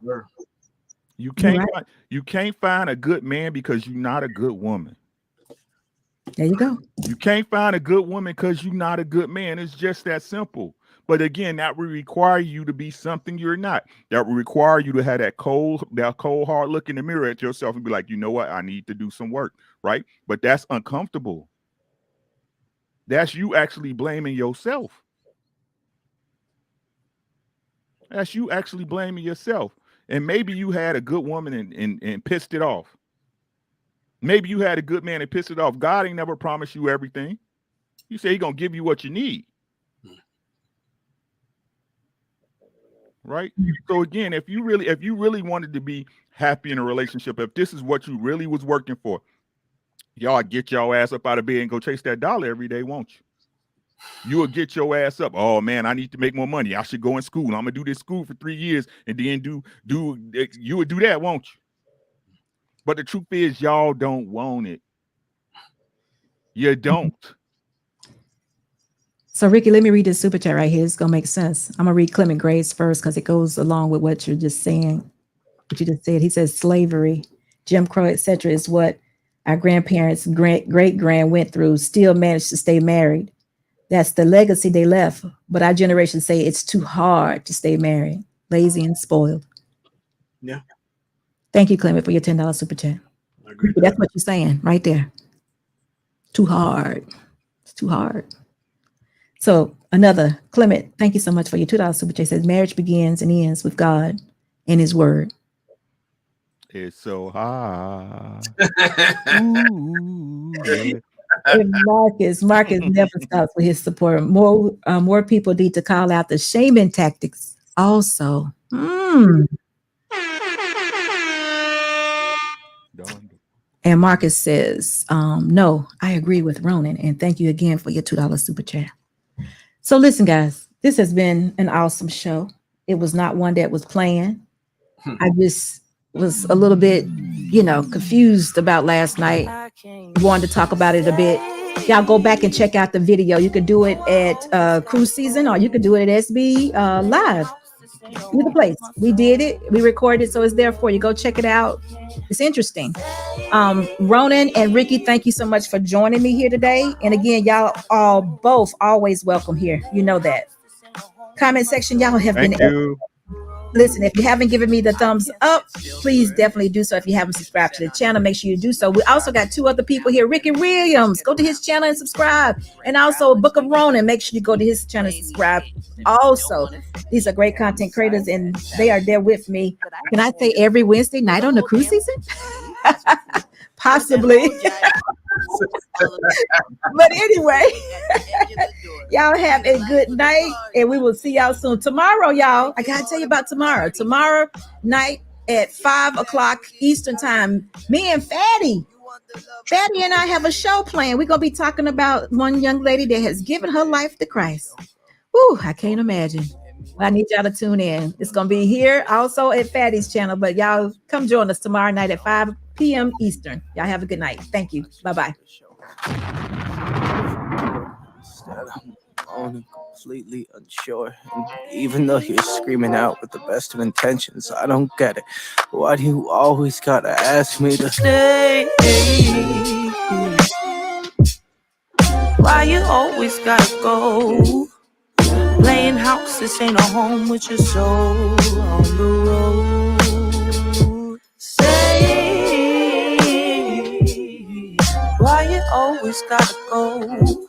Sure. You can't find a good man because you're not a good woman. There you go. You can't find a good woman because you're not a good man. It's just that simple. But again, that will require you to be something you're not. That will require you to have that cold hard look in the mirror at yourself and be like, you know what? I need to do some work, right? But that's uncomfortable. That's you actually blaming yourself. That's you actually blaming yourself. And maybe you had a good woman and pissed it off. Maybe you had a good man and pissed it off. God ain't never promised you everything. You say he's gonna give you what you need. Right? So again, if you really wanted to be happy in a relationship, if this is what you really was working for, y'all get your ass up out of bed and go chase that dollar every day, won't you? You will get your ass up. Oh man, I need to make more money. I should go in school. I'm gonna do this school for 3 years and then you would do that, won't you? But the truth is, y'all don't want it. You don't. So, Ricky, let me read this super chat right here. It's going to make sense. I'm going to read Clement Gray's first because it goes along with what you're just saying, what you just said. He says slavery, Jim Crow, etc., is what our grandparents, great-grand went through, still managed to stay married. That's the legacy they left. But our generation say it's too hard to stay married, lazy and spoiled. Yeah. Thank you, Clement, for your $10 super chat. That's what you're saying right there. Too hard. It's too hard. So another, Clement, thank you so much for your $2 super chat. It says marriage begins and ends with God and his word. It's so hard. Ooh, yeah. And Marcus never stops with his support. More people need to call out the shaming tactics also. And Marcus says, no, I agree with Ronan. And thank you again for your $2 super chat. So listen, guys, this has been an awesome show. It was not one that was planned. I just was a little bit, confused about last night. Wanted to talk about it a bit. Y'all go back and check out the video. You could do it at Cruise Season or you could do it at SB Live. Either place. We did it. We recorded it, so it's there for you. Go check it out. It's interesting. Ronan and Ricky, thank you so much for joining me here today. And again, y'all all both always welcome here. You know that. Comment section, y'all have been. Listen, if you haven't given me the thumbs up, please definitely do so. If you haven't subscribed to the channel, make sure you do so. We also got 2 other people here. Ricky Williams, go to his channel and subscribe. And also Book of Ronan, make sure you go to his channel and subscribe. Also, these are great content creators and they are there with me. Can I say every Wednesday night on the Cruise Season? Possibly. But anyway, y'all have a good night and we will see y'all soon. Tomorrow, y'all, I gotta tell you about tomorrow. Tomorrow night at 5:00 Eastern time, me and Fatty and I have a show planned. We're gonna be talking about one young lady that has given her life to Christ. Whew, I can't imagine. I need y'all to tune in. It's gonna be here also at Fatty's channel, but y'all come join us tomorrow night at 5 p.m. Eastern. Y'all have a good night. Thank you. Bye-bye. I'm completely unsure. And even though you're screaming out with the best of intentions, I don't get it. Why do you always gotta ask me to stay? Why you always gotta go? Playing house, this ain't a home with your soul on the road. Say, why you always gotta go?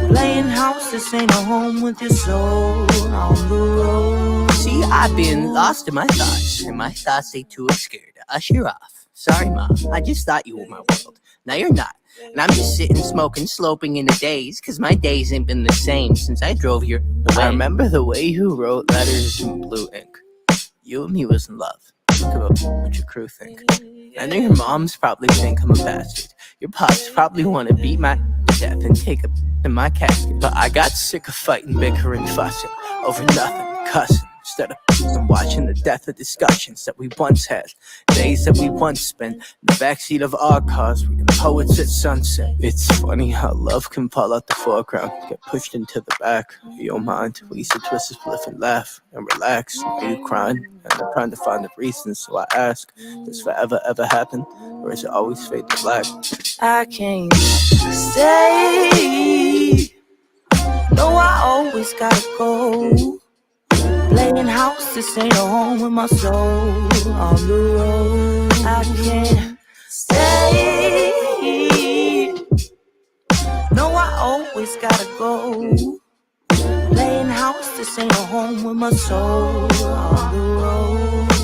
Playing house, this ain't a home with your soul on the road. See, I've been lost in my thoughts, and my thoughts they too scared to usher off. Sorry, Mom, I just thought you were my world. Now you're not. And I'm just sitting, smoking, sloping in the days, cause my days ain't been the same since I drove here. I remember the way you wrote letters in blue ink. You and me was in love. Think about what your crew think. I know your moms probably think I'm a bastard. Your pops probably want to beat my death and take in my casket. But I got sick of fighting, bickering, fussing over nothing, cussing. instead of watching the death of discussions that we once had, days that we once spent in the backseat of our cars reading poets at sunset. It's funny how love can fall out the foreground, get pushed into the back of your mind. We used to twist a spliff and laugh and relax. Are you crying? And I'm trying to find the reasons, so I ask, does forever ever happen, or is it always fade to black? I can't stay. No, I always gotta go. Playing house, this ain't a home with my soul. On the road, I can't stay. No, I always gotta go. Playing house, this ain't a home with my soul. On the road.